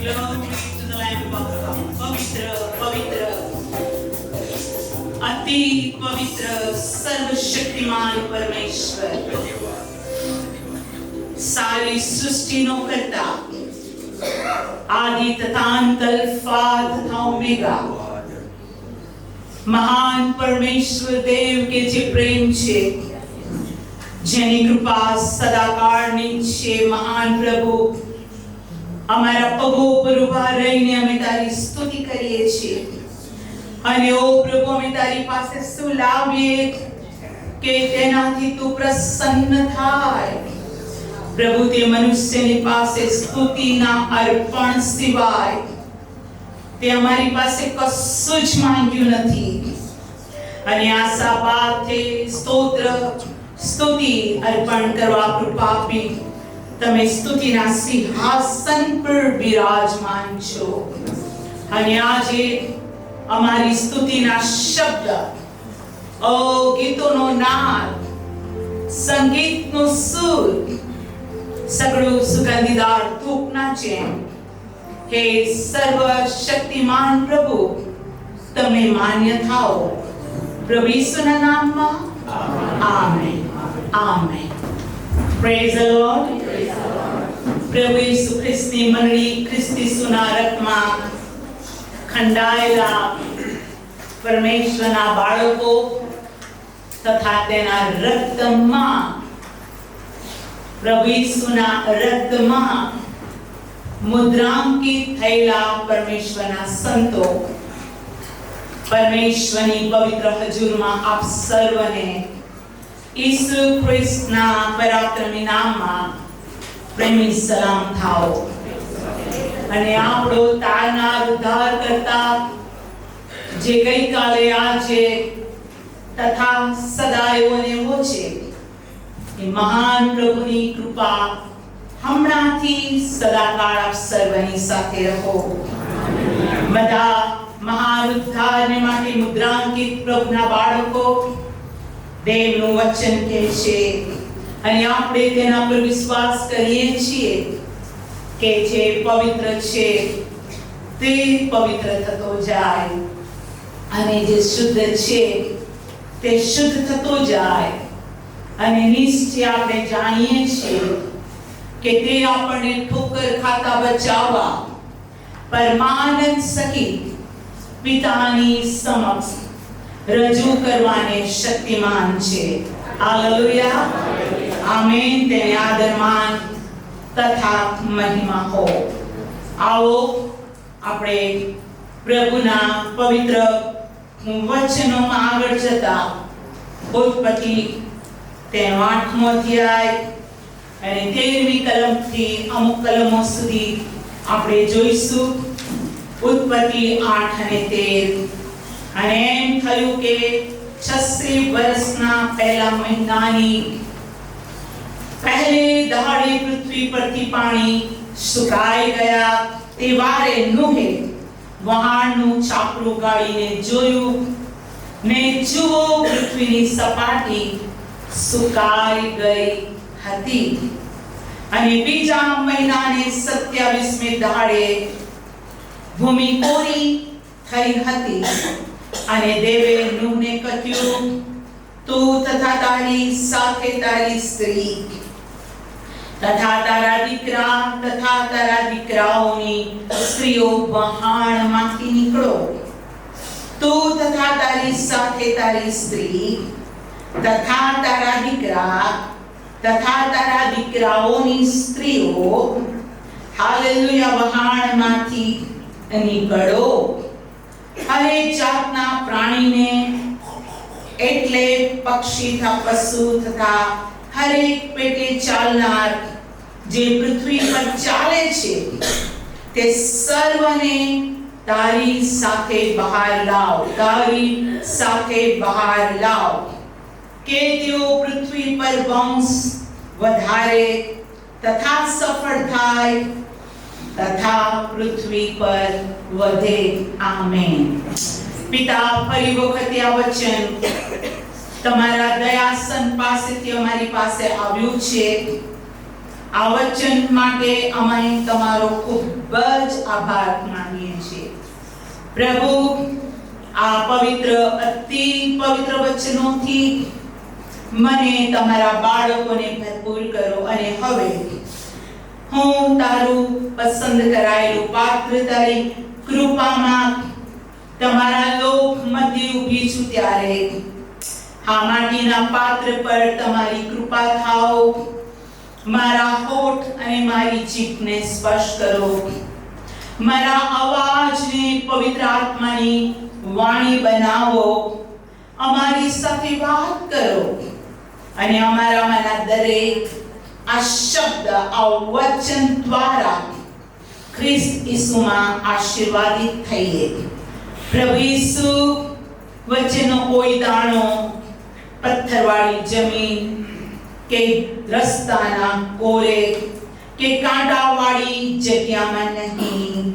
Glory to the Lamb of God. પવિત્ર પવિત્ર અતિ પવિત્ર સર્વશક્તિમાન પરમેશ્વર, સારી સૃષ્ટિનો કરતા, આદિ તથા અંત, અલ્ફા તથા ઓમેગા, મહાન પરમેશ્વર દેવ કે જે પ્રેમ છે, જેની કૃપા સદાકાળની છે, મહાન પ્રભુ, અમારા પગો પર ઉભા રહીને અમે તારી સ્તુતિ કરીએ છીએ. અને ઓ પ્રભુ, અમે તારી પાસે શું લાવીએ કે તેનાથી તું પ્રસન્ન થાય. પ્રભુ, તે મનુષ્યની પાસે સ્તુતિના અર્પણ સિવાય તે અમારી પાસે કશું જ માંગ્યું નથી. અને આશાવાદથી સ્તોત્ર સ્તુતિ અર્પણ કરવા કૃપા આપી તમે સ્તુતિના સિંહાસન પર બિરાજમાન છો. અને આજે અમારી સ્તુતિના શબ્દ, ઓ ગીતોનો નાદ, સંગીતનો સુર, સગળું સુગંધીદાર ધૂપના જેમ, હે સર્વશક્તિમાન પ્રભુ, તમે માન્ય થાઓ. પ્રભુ ઈસુના નામમાં amen. Amen. Praise the lord. પ્રભુ ઈસુ ખ્રિસ્તની મંડળી, ખ્રિસ્ત ઈસુના રક્તમાં ખંડાયેલા પરમેશ્વરના બાળકો તથા તેના રક્તમાં, પ્રભુ ઈસુના રક્તમાં મુદ્રાંકિત થયેલા પરમેશ્વરના સંતો, પરમેશ્વરની પવિત્ર હજુરમાં આપ સર્વને ઈસુ ખ્રિસ્તના પરાક્રમી નામમાં પ્રેમી સલામ થાઓ. અને આપણો તારનાર ઉદ્ધાર કરતા, જે ગઈકાલે, આજે તથા સદા એવો ને એવો છે, એ મહાન પ્રભુની કૃપા હમણાંથી સદાકાળ આપ સર્વની સાથે રહો. બધા મહાન ઉદ્ધારને માટે મુદ્રાંકિત પ્રભુના બાળકો દેવનું વચન કહે છે, અને આપણે તેના પર વિશ્વાસ કરીએ છીએ કે જે પવિત્ર છે તે પવિત્ર થતો જાય, અને જે શુદ્ધ છે તે શુદ્ધ થતો જાય. અને નિશ્ચય આપણે જાણીએ છીએ કે તે આપણને ઠોકર ખાતા બચાવવા પરમાનંદ સહિત પિતાની સમક્ષ રજૂ કરવાને શક્તિમાન છે. હાલેલુયા. આમેન. તેને આદરમાન તથા મહિમા હો. આવો આપણે પ્રભુના પવિત્ર વચનોમાં આગળ જતા ઉત્પત્તિ તેનો 8મો અધ્યાય અને 13મી કલમથી અમુક કલમો સુધી આપણે જોઈશું. ઉત્પત્તિ 8 અને 13. અને એમ થયું કે 86 વર્ષના પહેલા મહિનાની પહેલે દહાડે પૃથ્વી પરથી પાણી સુકાઈ ગયા. તે વારે નૂહે વહાણનું છાપરું ગાળીને જોયું, ને જુઓ, પૃથ્વીની સપાટી સુકાઈ ગઈ હતી. અને બીજા મહિનાને 27મે દહાડે ભૂમિ કોરી થઈ હતી. અને દેવે નૂહને કહ્યું, તું તથા તારી સાથે તારી સ્ત્રી તથા તારા દીકરા તથા તારા દીકરાઓની સ્ત્રીઓ વહાણમાંથી નીકળો. તું તથા તારી સાથે તારી સ્ત્રી તથા તારા દીકરા તથા તારા દીકરાઓની સ્ત્રીઓ, હાલેલુયા, વહાણમાંથી નીકળો. હરેક જાતના પ્રાણીને, એટલે પક્ષી તથા પશુ તથા હરેક પેટે ચાલનાર જે પૃથ્વી પર ચાલે છે, તે સર્વને તારી સાથે બહાર લાવ. તારી સાથે બહાર લાવ, કે તેઓ પૃથ્વી પર વંશ વધારે તથા સફળ થાય તથા પૃથ્વી પર વધે. આમેન. પિતા, ફરી વખત આ વચન તમારા દયાસન પાસેથી અમારી પાસે આવ્યું છે. આ વચન માટે અમે તમારો ખૂબ જ આભાર માનીએ છીએ પ્રભુ. આ પવિત્ર અતિ પવિત્ર વચનોથી મને તમારા બાળકોને ભરપૂર કરો અને હવે હું તારું પસંદ કરાયેલું પાત્ર તારી કૃપામાં તમારા લોક મધ્ય ઊભી છું ત્યારે આ માટીના પાત્ર પર તમારી કૃપા થાઓ. મારા હોઠ અને મારી જીભને સ્પર્શ કરો. મારા અવાજને પવિત્ર આત્માની વાણી બનાવો. અમારી સાથે વાત કરો અને અમારામાંના દરેક આ શબ્દ આ વચન દ્વારા ખ્રિસ્ત ઈસુમાં આશીર્વાદિત થઈએ. પ્રભુ ઈસુ, વચનનો કોઈ દાણો પથ્થરવાળી જમીન કે રસ્તાના કોરે કે કાંટાવાળી જગ્યામાં નહીં.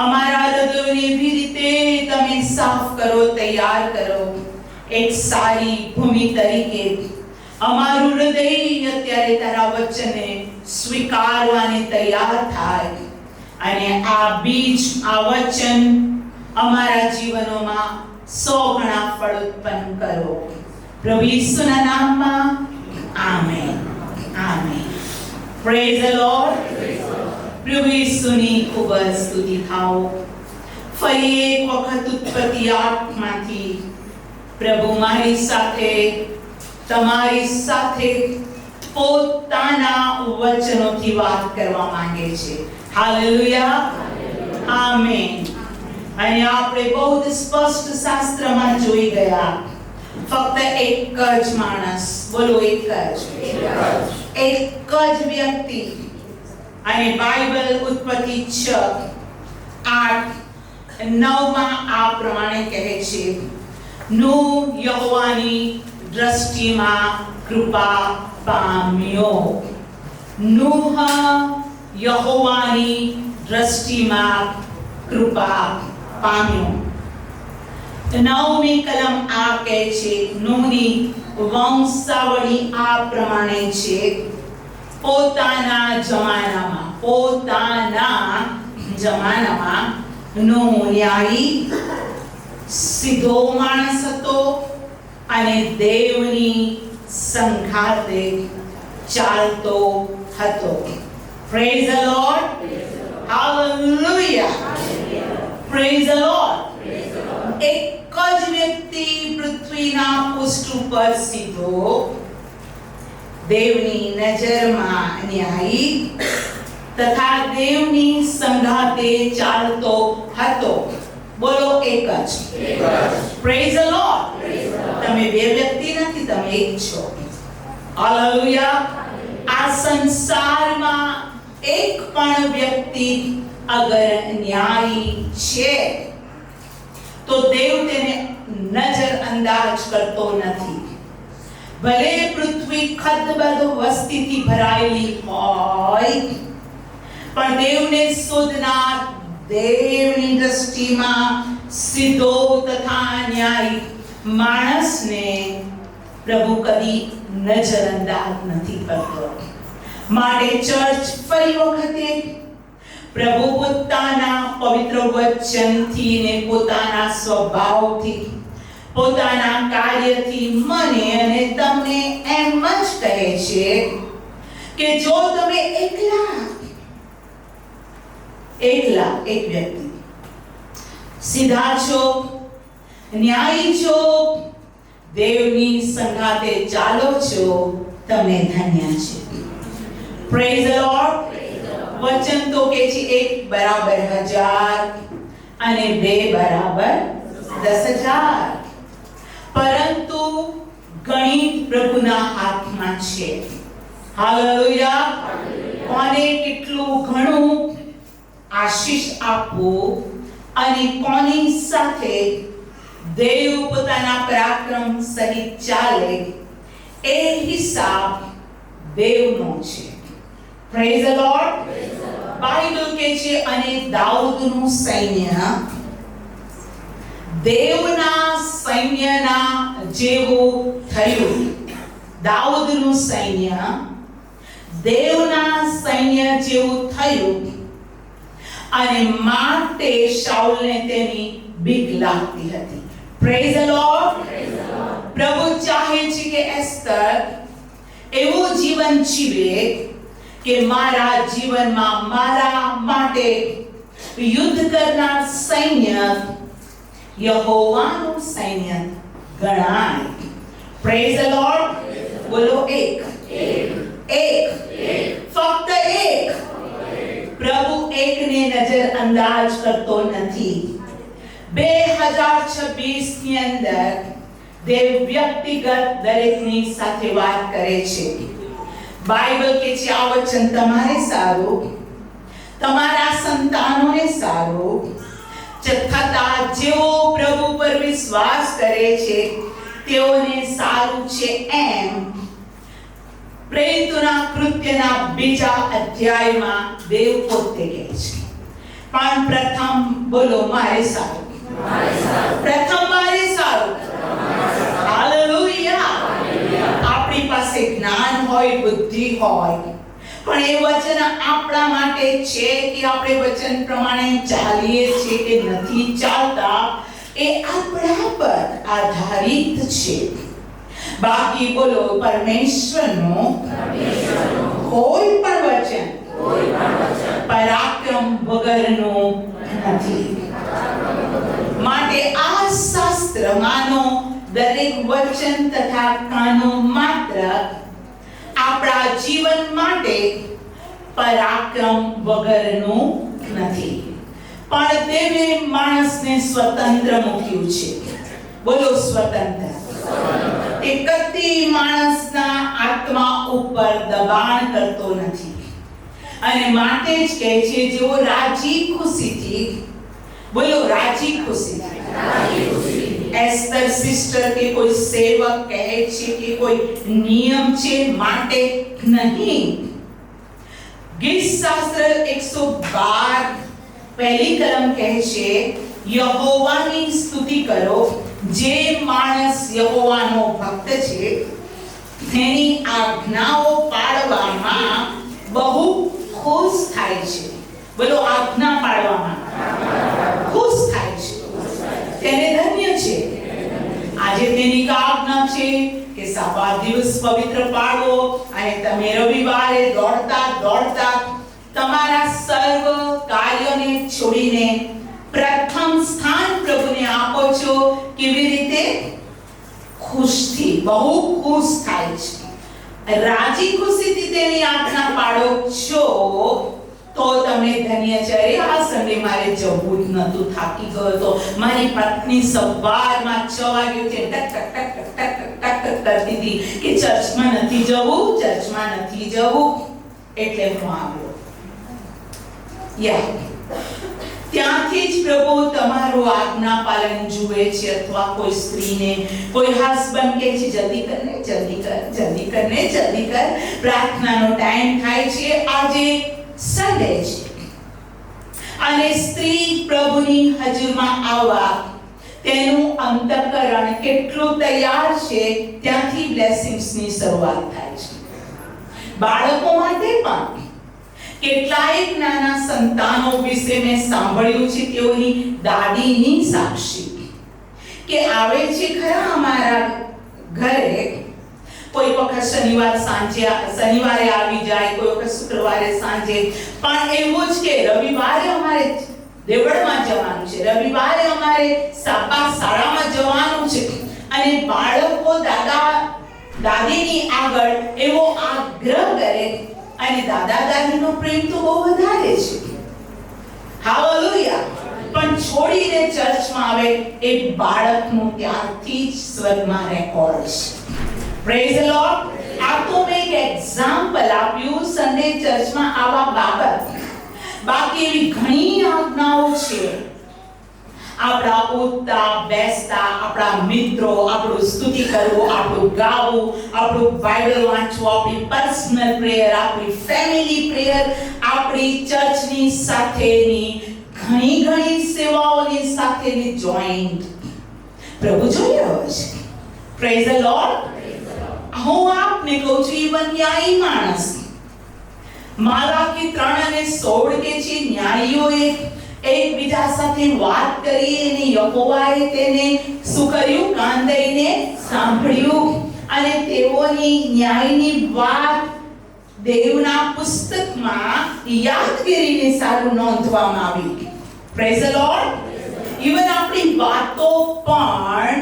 અમારા હૃદયોને એવી રીતે તમે સાફ કરો, તૈયાર કરો એક સારી ભૂમિ તરીકે. અમારું હૃદય અત્યારે તારા વચનને સ્વીકારવાને તૈયાર થાય અને આ બીજ આ વચન અમારા જીવનોમાં 100 ગણા ફળ ઉત્પન્ન કરો. પ્રભુ ઈસુના નામમાં amen. Amen. Praise the lord. પ્રભુ ઈસુની ખૂબ જ સ્તુતિ થાઓ. ફરી એક વખત ઉત્પત્તિ 8માંથી પ્રભુ મારી સાથે તમારી સાથે પોતાના વચનોથી વાત કરવા માંગે છે. હાલેલુયા. આમેન. અને આપણે બહુ જ સ્પષ્ટ શાસ્ત્રમાં જોઈ ગયા ફક્ત એક જ માણસ, બોલો એક જ વ્યક્તિ. અને બાઇબલ ઉત્પત્તિ 6:8-9 આ પ્રમાણે કહે છે, નૂહ યહોવાની દ્રષ્ટિમાં કૃપા પામ્યો. નૂહ યહોવાની દ્રષ્ટિમાં કૃપા પામ્યો. 9મી કલમ આ કહે છે, નૂહની વંશાવળી આ પ્રમાણે છે, પોતાના જમાનામાં નૂહ ન્યાયી સીધો માણસ હતો અને દેવની સંઘાતે ચાલતો હતો. Praise the lord. Hallelujah. Praise the lord. એક જ વ્યક્તિ પૃથ્વીના પૃષ્ઠ ઉપર સીધો દેવની નજરમાં ન્યાયી તથા દેવની સંઘાતે ચાલતો હતો. બોલો એક જ. Praise the lord. તમે બે વ્યક્તિ નથી, તમે એક છો. હાલેલુયા. આ સંસારમાં એક પણ વ્યક્તિ અગર ન્યાયી છે તો દેવ તેને નજરઅંદાજ કરતો નથી. ભલે પૃથ્વી ખદબદ વસ્તીથી ભરાયેલી હોય પણ દેવને શોધનાર દેવની દ્રષ્ટિમાં સીધો તથા ન્યાયી માણસને પ્રભુ કદી નજરઅંદાજ નથી કરતો. માટે ચર્ચ ફરી વખતે પ્રભુ પોતાના પવિત્ર વચનથી ને પોતાના સ્વભાવથી પોતાના કાર્યથી મને અને તમને એમ જ કહે છે કે જો તમે એકલા એક વ્યક્તિ સીધા છો, ન્યાયી છો, દેવની સંગાતે ચાલો છો, તમે ધન્ય છે. Praise the lord. વચન તો કે છે 1 બરાબર 1000 અને 2 બરાબર 10,000. પરંતુ ગણિત પ્રભુના હાથમાં છે. હાલેલુયા. કોને કેટલું ઘણું આશીષ આપવું અને કોની સાથે દેવ પોતાના પરાક્રમ સહિત ચાલે એ હિસાબ દેવનો છે. Praise the lord. બાઇબલ કહે છે અને દાઉદનું સૈન્ય દેવના સૈન્યના જેવું થયું. દાઉદનું સૈન્ય દેવના સૈન્ય જેવું થયું અને માટે શાઉલને તેની બીક લાગતી હતી. Praise the lord. પ્રભુ ચાહે છે કે એસ્તર એવું જીવન જીવે કે મારા જીવનમાં મારા માટે યુદ્ધ કરનાર સૈન્ય યહોવાનું સૈન્ય ગણાય. Praise the lord. બોલો એક. ફક્ત એક. પ્રભુ એકને નજર અંદાજ કરતો નથી. 2026 ની અંદર દેવ વ્યક્તિગત દરેકની સાથે વાત કરે છે. બાઇબલ કે છે આ વચન તમારે સારું, તમારા સંતાનોને સારું, છતાં જેઓ પ્રભુ પર વિશ્વાસ કરે છે તેઓને સારું છે એમ પ્રેરિતોના કૃત્યના 2 અધ્યાયમાં દેવ પોતે કહે છે. પણ પ્રથમ બોલો મારે સારું. પ્રથમ મારે સારું. હાલેલુયા. આપણી પાસે જ્ઞાન હોય, બુદ્ધિ હોય, પણ એ વચન આપણા માટે છે કે આપણે વચન પ્રમાણે ચાલીએ છીએ કે નથી ચાલતા એ આપણા પર આધારિત છે. બાકી બોલો પરમેશ્વરનું કોઈ પણ વચન પરાક્રમ વગરનું નથી. માટે આ શાસ્ત્ર માનો દરેક વચન તથા કાનૂન માત્ર આપણા જીવન માટે પરાક્રમ વગરનું નથી, પણ તેને માણસને સ્વતંત્ર મૂક્યું છે. બોલો સ્વતંત્ર. તે કદી માણસના આત્મા ઉપર દબાણ કરતો નથી અને માટે જ કહે છે જેઓ રાજી ખુશીથી, બોલો રાજી ખુશીથી. એસ્તર સિસ્ટર કે કોઈ સેવક કહે છે કે કોઈ નિયમ છે માટે નહીં. ગીત શાસ્ત્ર 112 પહેલી કલમ કહે છે યહોવાની સ્તુતિ કરો. જે માણસ યહોવાનો ભક્ત છે તેની આજ્ઞાઓ પાળવામાં બહુ ખુશ થાય છે. બોલો આજ્ઞા પાળવામાં ખુશ થાય છે. તેને ધન્ય છે. આજે તેની આજ્ઞા છે કે સાબા દિવસ પવિત્ર પાળો અને તમે રવિવારે દોડતા તમારા સર્વ કાર્યોને છોડીને પ્રથમ સ્થાન પ્રભુને આપો છો. કેવી રીતે? ખુશથી, બહુ ખુશ થાય છે. રાજી ખુશીથી તેની આજ્ઞા પાળો છો તો તમે ધન્ય છે. અરે આ સન્ડે મારે જવું જ નતું, થાકી ગયો તો. મારી પત્ની સવારમાં 6 વાગે ઉઠી ટક ટક ટક ટક ટક ટક કરતી હતી કે ચર્ચમાં નથી જવું. એટલે હું આવ્યો. ત્યાંથી જ પ્રભુ તમારું આજ્ઞા પાલન જુએ છે. અથવા કોઈ સ્ત્રીને કોઈ હસબન્ડ કહે છે જલ્દી કર, પ્રાર્થનાનો ટાઈમ થાય છે. આજે સન્ડે છે અને સ્ત્રી પ્રભુની હજુરમાં આવવા તેનું અંતઃકરણ કેટલું તૈયાર છે ત્યાંથી બ્લેસિંગ્સની શરૂઆત થાય છે. બાળકો માટે પણ કેટલાક નાના સંતાનો વિશે મેં સાંભળ્યું છે તેઓની દાદીની સાક્ષી કે આવે છે ખરા અમારા ઘરે. કોઈ વખત શનિવારે આવી જાય, કોઈ વખત શુક્રવારે સાંજે. પણ એવું જ કે રવિવારે અમારે દેવળમાં જવાનું છે, રવિવારે અમારે શાળામાં જવાનું છે. અને બાળકો દાદીની આગળ એવો આગ્રહ કરે અને દાદા દાદીનો પ્રેમ તો બહુ વધારે છે. હાલેલુયા. પણ છોડીને ચર્ચમાં આવે એ બાળકનું ત્યારથી જ સ્વર્ગમાં રેકોર્ડ છે. Praise the lord. આ તો મેં એક એક્ઝામ્પલ આપ્યું સન્ડે ચર્ચમાં આવા બાબત. બાકી એવી ઘણી આજ્ઞાઓ છે. આપણા ઉઠતા બેસતા, આપણા મિત્રો, આપણું સ્તુતિ કરવું, આપણું ગાવું, આપણું બાઇબલ વાંચવું, આપણી પર્સનલ પ્રેયર, આપણી ફેમિલી પ્રેયર, આપણી ચર્ચની સાથેની ઘણી સેવાઓની સાથેની જોઈન્ટ પ્રભુ જોઈ રહ્યો છે. Praise the lord. હું આપને કહું છું, ઇવન ન્યાયી માણસ માલાકી 3:16 કે છે ન્યાયીઓએ એકબીજા સાથે વાત કરી અને યહોવાએ તેને શું કર્યું? કાન દઈને સાંભળ્યું અને તેઓની ન્યાયની વાત દેવના પુસ્તકમાં યાદગીરીને સારું નોંધવામાં આવી. Praise the lord. ઇવન આપણી વાતો પણ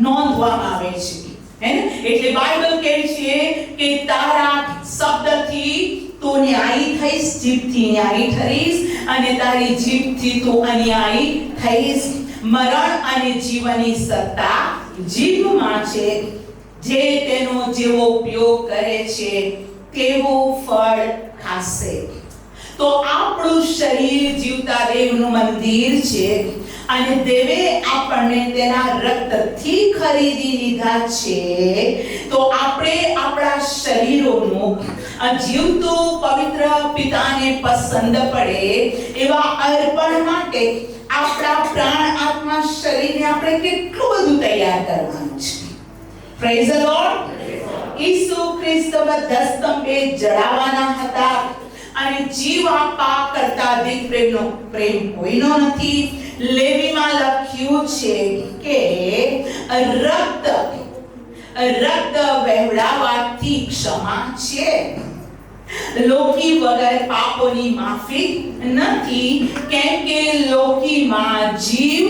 નોંધવામાં આવે છે, હે ને? એટલે બાઇબલ કહે છે કે તારા શબ્દથી તું ન્યાયી થઈશ, જીભથી ન્યાયી ઠરીશ અને તારી જીભથી તું અન્યાયી થઈશ. મરણ અને જીવનની સત્તા જીભમાં છે. જે તેનો જેવો ઉપયોગ કરે છે તેવું ફળ ખાશે. તો આપણું શરીર જીવતા દેવનું મંદિર છે અને દેવે આપણને તેના રક્તથી ખરીદી લીધા છે. તો આપણે આપણા શરીરોનું જીવતું પવિત્ર પિતાને પસંદ પડે એવા અર્પણ માટે આપણા પ્રાણ આત્મા શરીરને આપણે કેટલું બધું તૈયાર કરવાનું છે. Praise the Lord. ઈસુ ખ્રિસ્ત બધા સ્તંભે જડાવવાના હતા અને જીવ આપવા કરતા અધિક પ્રેમ કોઈનો નથી. લેવીમાં લખ્યું છે કે રક્ત વહેવડાવવાથી ક્ષમા છે, લોહી વગર પાપોની માફી નથી, કેમ કે લોહીમાં જીવ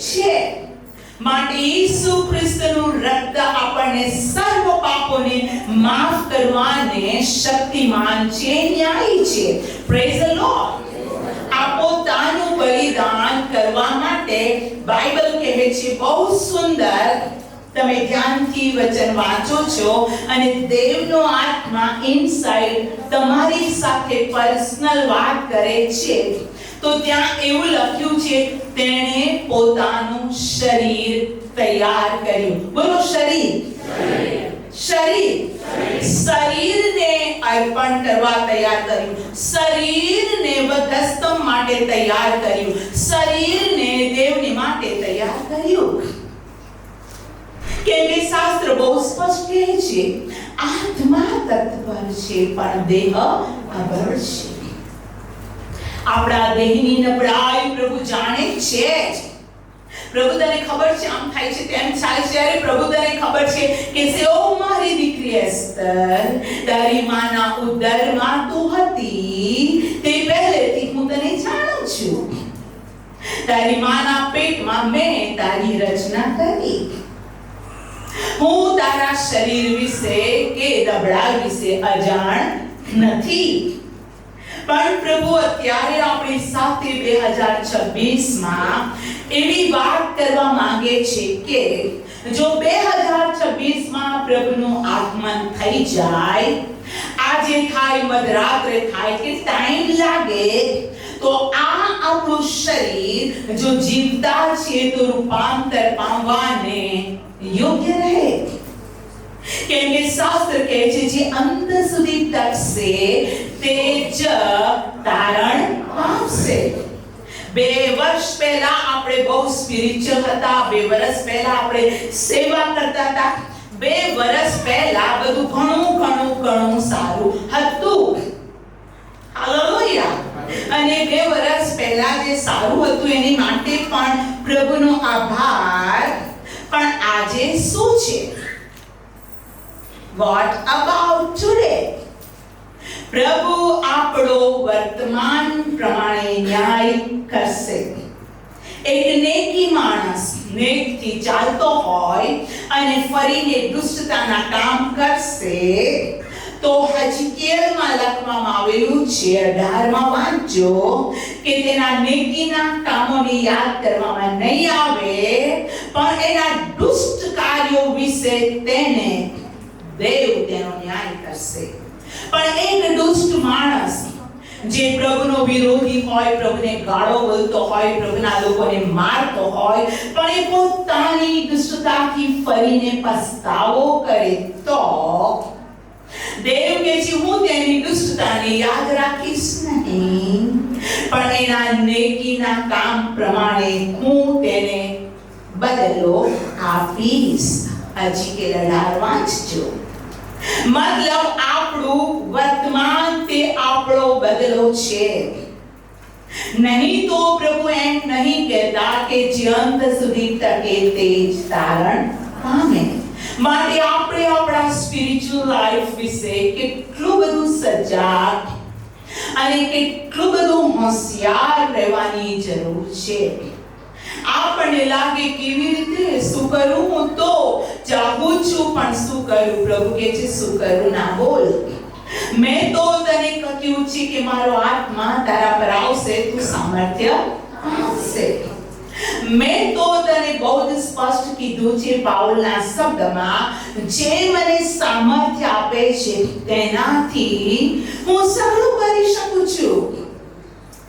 છે. માટે ઈસુ ખ્રિસ્તનું રક્ત આપણને સર્વ પાપોને માફ કરવાને શક્તિમાન છે, ન્યાયી છે. Praise the lord. આ પોતાનું બલિદાન કરવા માટે બાઇબલ કહે છે બહુ સુંદર. તમે ધ્યાનથી વચન વાંચો છો અને દેવનો આત્મા ઇનસાઇડ તમારી સાથે પર્સનલ વાત કરે છે. તો ત્યાં એવું લખ્યું છે તેણે પોતાનું શરીર તૈયાર કર્યું. બોલો શરીર. શરીરને અર્પણ કરવા તૈયાર કર્યું, શરીરને વધસ્તંભ માટે તૈયાર કર્યું, શરીરને દેવની માટે તૈયાર કર્યું. કેમ કે શાસ્ત્ર બહુ સ્પષ્ટ કહે છે આત્મા તત્પર છે પણ દેહ અબળ છે. આપણા દેહની નબળાઈ પ્રભુ જાણે છે. પ્રભુ તને ખબર છે આમ થાય છે તેમ થાય છે. અરે પ્રભુ તને ખબર છે કે ઓ મારી દીકરી એસ્તર, તારી માના ઉદરમાં તું હતી તે પહેલેથી હું તને જાણું છું. તારી માના પેટમાં મેં તારી રચના કરી. હું તારા શરીર વિશે કે નબળાઈ વિશે અજાણ નથી. પણ પ્રભુ અત્યારે આપણી સાથે 2026 માં એવી વાત કરવા માંગે છે કે જો 2026 માં પ્રભુનું આગમન થઈ જાય, આજે થાય મધરાત્રે થાય કે ટાઈમ લાગે, તો આ આપણું શરીર જો જીવતા છે તો રૂપાંતર પામવાને યોગ્ય રહે. કેમ કે શાસ્ત્ર કહે છે જે અંત સુધી ટકશે તે જ તારણ પામશે. 2 વર્ષ પહેલા આપણે બહુ સ્પિરિચ્યુઅલ હતા, 2 વર્ષ પહેલા આપણે સેવા કરતા હતા, 2 વર્ષ પહેલા બધું ઘણું સારું હતું. હાલેલુયા. અને 2 વર્ષ પહેલા જે સારું હતું એની માટે પણ પ્રભુનો આભાર. પણ આજે શું છે? What about today? પ્રભુ આપણો વર્તમાન પ્રમાણે ન્યાય કરશે. એક નેકી માણસ નેકથી ચાલતો હોય અને ફરીને દુષ્ટતાના કામ કરશે તો હજકીએલમાં લખવામાં આવેલું છે 18માં વાંચો કે તેના નેકીના કામોને યાદ કરવામાં નહીં આવે, પણ એના દુષ્ટ કાર્યો વિશે તેને દેવ તેનો ન્યાય કરશે. પણ એક દુષ્ટ માણસ જે પ્રભુનો વિરોધી હોય, પ્રભુને ગાળો બોલતો હોય, પ્રભુના લોકોને મારતો હોય, પણ એ પોતાની દુષ્ટતાથી ફરીને પસ્તાવો કરે તો દેવ કહે છે હું તેની દુષ્ટતાને યાદ રાખીશ નહીં, પણ એના નેકીના કામ પ્રમાણે હું તેને બદલો આપીશ. હજી કે 18 વાંચજો. મતલબ આપણું વર્તમાન તે આપણો બદલો છે. નહીં તો પ્રભુ એમ નહીં કહેતા કે જે અંત સુધી ટકે તે જ તારણ પામે. માટે આપણે આપણા સ્પિરિચ્યુઅલ લાઈફ વિશે કેટલું બધું સજાગ અને કેટલું બધું હોશિયાર રહેવાની જરૂર છે. આપણને લાગે કેવી રીતે શું કરું, હું તો ચાહું છું પણ શું કરું. પ્રભુ કહે છે શું કરું ના બોલ. મેં તો તને કહ્યું છે કે મારો આત્મા તારા પર આવશે, તું સામર્થ્ય આવશે. મેં તો તને બહુ જ સ્પષ્ટ કીધું છે પાઉલના શબ્દમાં, જે મને સામર્થ્ય આપે છે તેનાથી હું સગળું કરી શકું છું.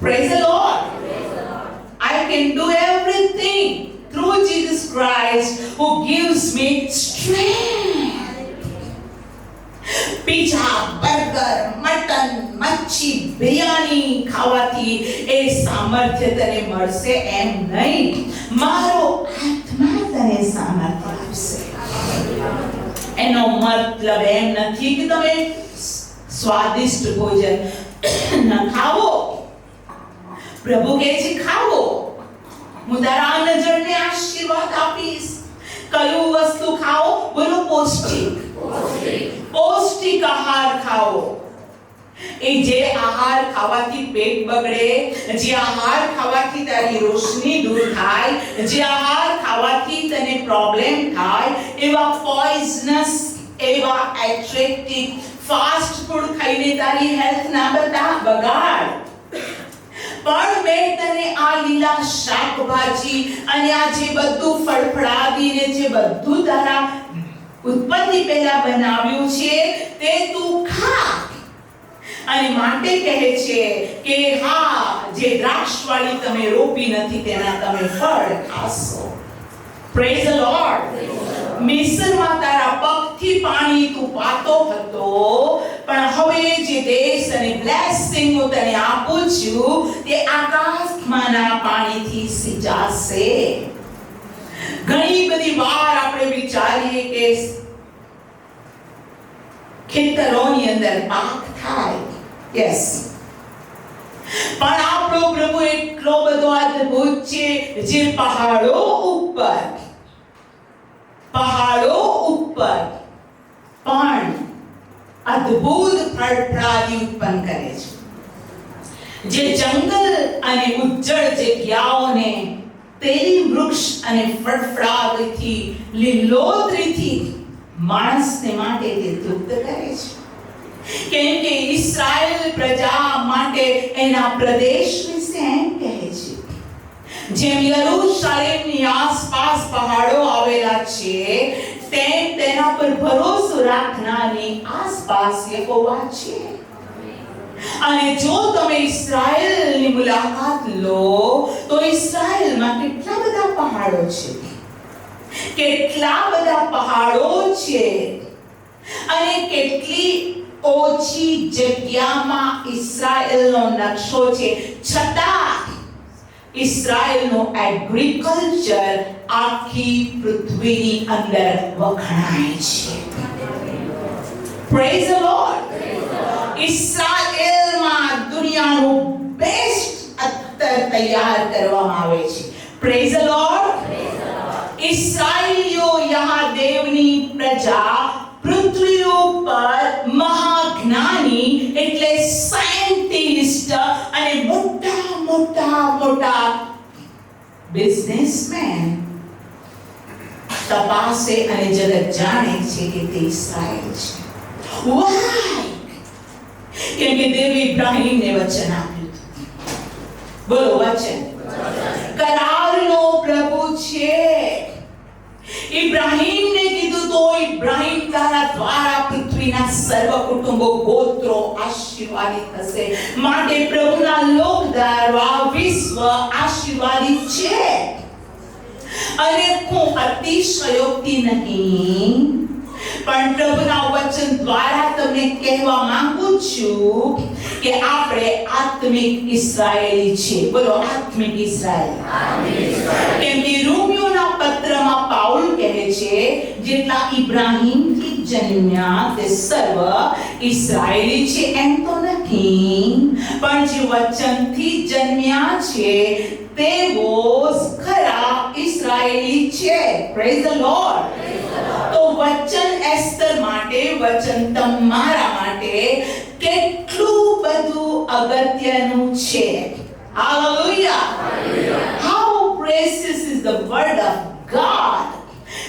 Praise the lord. I can do everything through Jesus Christ who gives me strength. Pizza, burger, mutton, મચ્છી, બિરયાની ખાવાથી એ સામર્થ્ય તને મળશે એમ નહીં. મારો આત્મા તને સામર્થ્ય આપશે. એનો મતલબ એમ નથી કે તમે સ્વાદિષ્ટ ભોજન ન ખાવો. પ્રભુ કહે છે ખાવો, હું તારા નજરને આશીર્વાદ આપીશ. કયું વસ્તુ ખાઓ? બોલો પૌષ્ટિક. પૌષ્ટિક આહાર ખાઓ. એ જે આહાર ખાવાથી પેટ બગડે, જે આહાર ખાવાથી તારી રોશની દૂર થાય, જે આહાર ખાવાથી તને પ્રોબ્લેમ થાય, એવા પોઈઝનસ, એવા એટ્રેક્ટિવ ફાસ્ટ ફૂડ ખાઈને તારી હેલ્થ ના બગાડ. પણ મેં તને આ લીલા શાકભાજી અને આ જે બધું ફળફળાદીને જે બધું તારા ઉત્પત્તિ પહેલા બનાવ્યું છે તે તું ખા. અને માટે કહે છે કે હા, જે દ્રાક્ષવાળી તમે રોપી નથી તેના તમે ફળ ખાશો. Praise the lord. મિસ્રમાં તારા પગથી પાણી તું પાતો હતો, પણ હવે જે દેશ અને બ્લેસિંગ હું તને આપું છું તે આકાશમાંના પાણીથી સિંચાશે. ઘણી બધી વાર આપણે વિચારીએ કે ખેતરોની અંદર પાક થાય, યસ, પણ આપણો પ્રભુ એટલો બધો અદ્ભુત છે જે પહાડો ઉપર પણ અદ્ભુત ફળફળાદી ઉત્પન્ન કરે છે. જે જંગલ અને ઉજ્જડ જગ્યાઓને તેરી વૃક્ષ અને ફળફળાદીથી, લીલોતરીથી માણસને માટે તે તૃપ્ત કરે છે. કેમ કે ઇસ્રાયેલ પ્રજા માટે એના પ્રદેશ વિશે એમ કહે છે, જેમ યરૂશલેમની આસપાસ પહાડો આવેલા છે તેમ તેના પર ભરોસો રાખનારની આસપાસ યહોવા છે. અને જો તમે ઇસ્રાયેલની મુલાકાત લો તો ઇસ્રાયેલમાં કેટલા બધા પહાડો છે, અને કેટલી ઓછી જગ્યામાં ઇસ્રાયેલનો નકશો છે, છતાં ઇસ્રાયેલનો એગ્રીકલ્ચર આખી પૃથ્વીની અંદર વખણાય છે. Praise the lord. ઇસ્રાયેલમાં દુનિયાનું બેસ્ટ અત્તર તૈયાર કરવામાં આવે છે. Praise the lord. ઇસ્રાયેલીઓ યહાં દેવની પ્રજા પૃથ્વી ઉપર મહાજ્ઞાની એટલે સાયન્ટિસ્ટ અને મોટા બિઝનેસમેન તપાસે અને જગત જાણે છે કે તે ઇસ્રાયેલ છે. Why? કેમ કે દેવે ઇબ્રાહીમને વચન આપ્યું. બોલો વચન. કરારનો પ્રભુ છે. ઇબ્રાહીમને કીધું તો ઇબ્રાહીમ તારા દ્વારા પૃથ્વીના સર્વ કુટુંબો ગોત્રો આશીર્વાદિત થશે. માટે પ્રભુના લોક દ્વારા વિશ્વ આશીર્વાદિત છે. અને હું અતિશયોક્તિ નહીં પણ પ્રભુના વચન દ્વારા તમને કહેવા માંગુ છું કે આપણે આત્મિક ઇસ્રાયેલી છે. બોલો આત્મિક ઇસ્રાયેલ. કેમ કે રોમિયોના પત્રમાં પાઉલ કહે છે જેટલા ઇબ્રાહીમથી જન્મ્યા તે સર્વ ઇસ્રાયેલી છે એમ તો નથી, પણ જે વચનથી જન્મ્યા છે તેઓ ખરા ઇસ્રાયેલી છે. Praise the lord. તો વચન એસ્તર માટે, વચન તમારા માટે કેટલું બધું અગત્યનું છે. Hallelujah. How precious is the word of God.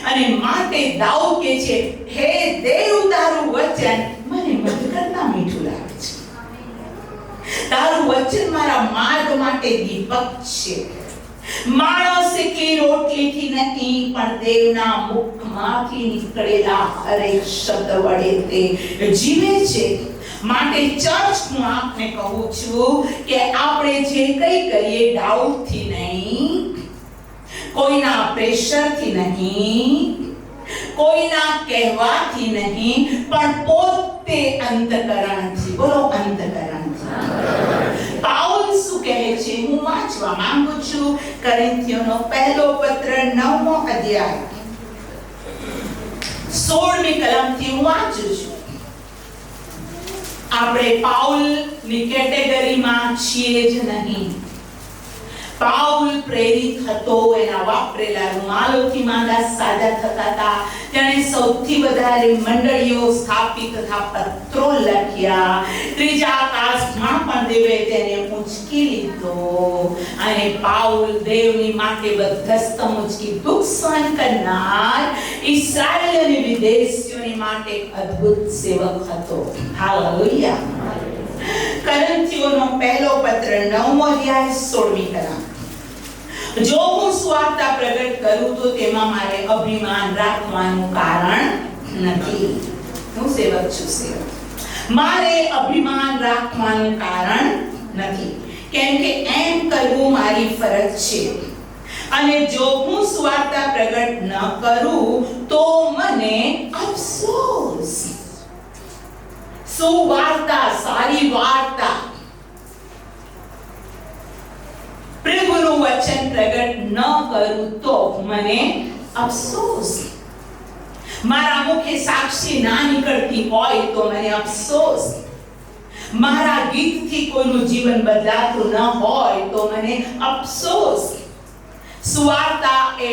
અને માટે દાઉદ કહે છે, હે દેવ તારું વચન મને મધ કરતા મીઠું લાગે છે. તારું વચન મારા માર્ગ માટે દીપક છે. માણસ એટલી રોટલીથી નથી, પણ દેવના મુખમાંથી નીકળેલા હરેક શબ્દ વડે તે જીવે છે. માટે ચર્ચ હું આપને કહું છું કે આપણે જે કંઈ કરીએ ડાઉટથી નહીં, કોઈના પ્રેશરથી નહીં, કોઈના કહેવાથી નહીં, પણ પોતે અંતકરણથી. બોલો, અંતકરણથી. પાઉલ શું કહે છે? હું વાંચવા માંગુ છું કોરિન્થીયોનો પહેલો પત્ર 9મો અધ્યાય 16મી કલમથી હું વાંચું છું. આપણે પાઉલની કેટેગરીમાં છીએ જ નહીં. પાઉલ પ્રેરિત હતો, એના વાપરેલા રૂમાલોથી માંદા સાજા થતા હતા. તેણે સૌથી વધારે મંડળીઓ સ્થાપિત તથા પત્રો લખ્યા. ત્રીજા આકાશમાં પણ દેવે તેને ઊંચકી લીધો. અને પાઉલ દેવની માટે બધસ્ત ઊંચકી દુઃખ સહન કરનાર ઇસ્રાયેલ અને વિદેશીઓની માટે અદ્ભુત સેવક હતો. હાલેલુયા. કોરિન્થીયોનો પહેલો પત્ર 9મો અધ્યાય 16મી કલમ. જો હું સુવાર્તા પ્રગટ કરું તો તેમાં મારે અભિમાન રાખવાનું કારણ નથી. હું સેવક છું, સેવક. મારે અભિમાન રાખવાનું કારણ નથી, કેમ કે એમ કરવું મારી ફરજ છે. અને જો હું સુવાર્તા પ્રગટ ન કરું તો મને અફસોસ. સુવાર્તા, સારી વાર્તા, પ્રભુનું વચન પ્રગટ ન કરું તો મને અફસોસ. મારા મુખે સાક્ષી ના નીકળતી હોય તો મને અફસોસ. મારા ગીતથી કોઈનું જીવન બદલાતું ન હોય તો મને અફસોસ. સુવાર્તા એ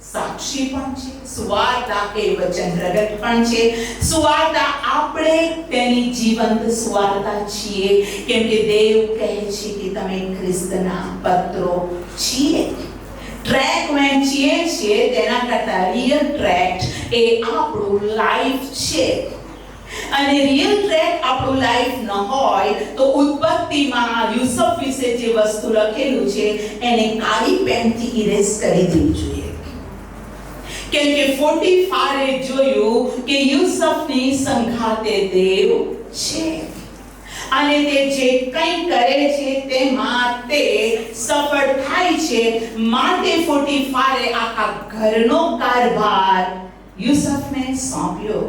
સાક્ષી પણ છે, સુવાર્તા એ વચન પ્રગટ પણ છે. સુવાર્તા આપણે તેની જીવંત સુવાર્તા છીએ, કેમ કે દેવ કહે છે કે તમે ખ્રિસ્તના પત્રો છીએ. ટ્રેક વેચીએ છીએ તેના કરતા રિયલ ટ્રેક એ આપણું લાઈફ છે. અને રિયલ ટ્રેક આપણું લાઈફ ન હોય તો ઉત્પત્તિમાં યુસુફ વિશે જે વસ્તુ લખેલું છે એને કાળી પેનથી ઇરેઝ કરી દેવું જોઈએ. કેમ કે પોટીફારે જોયું કે યુસુફની સંઘાતે દેવ છે અને તે જે કંઈ કરે છે તેમાં તે સફળ થાય છે. માટે પોટીફારે આખા ઘરનો કારભાર યુસુફને સોંપ્યો.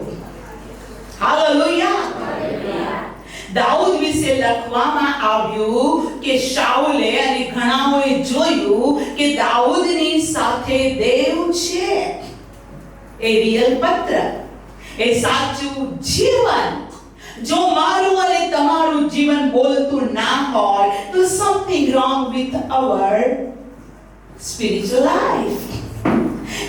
હાલેલુયા. દાઉદ વિશે લખવામાં આવ્યું કે શાઉલે અને ઘણાઓએ જોયું કે દાઉદની સાથે દેવ છે. એ રિયલ પત્ર, એ સાચું જીવન. જો મારું અને તમારું જીવન બોલતું ના હોય તો something wrong with our spiritual life.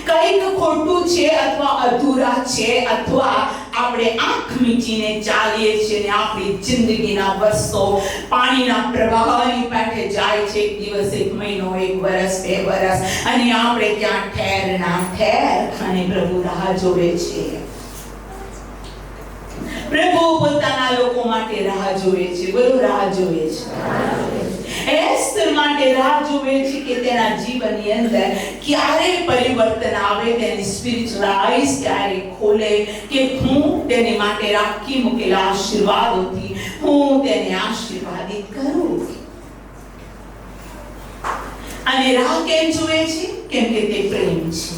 કંઈક ખોટું છે અથવા અધૂરા છે, અથવા આપણે આંખ મીચીને ચાલીએ છીએ ને આપણી જિંદગીના વર્ષો પાણીના પ્રવાહની પેઠે જાય છે. એક દિવસ, એક મહિનો, એક વર્ષ, 2 વર્ષ, અને આપણે ત્યાં ઠેર ના ઠેર. અને પ્રભુ રાહ જોવે છે. પ્રભુ પોતાના લોકો માટે રાહ જોવે છે. બોલો, રાહ જોવે છે. એસ્તર માટે રાહ જોવે છે કે તેના જીવનની અંદર ક્યારે પરિવર્તન આવે, તેની સ્પિરિચ્યુઅલ આઈઝ ક્યારે ખોલે, કે હું તેને માટે રાખી મૂકેલા આશીર્વાદોથી હું તેને આશીર્વાદિત કરું. અને રાહ કેમ જોવે છે? કેમ કે તે પ્રેમ છે.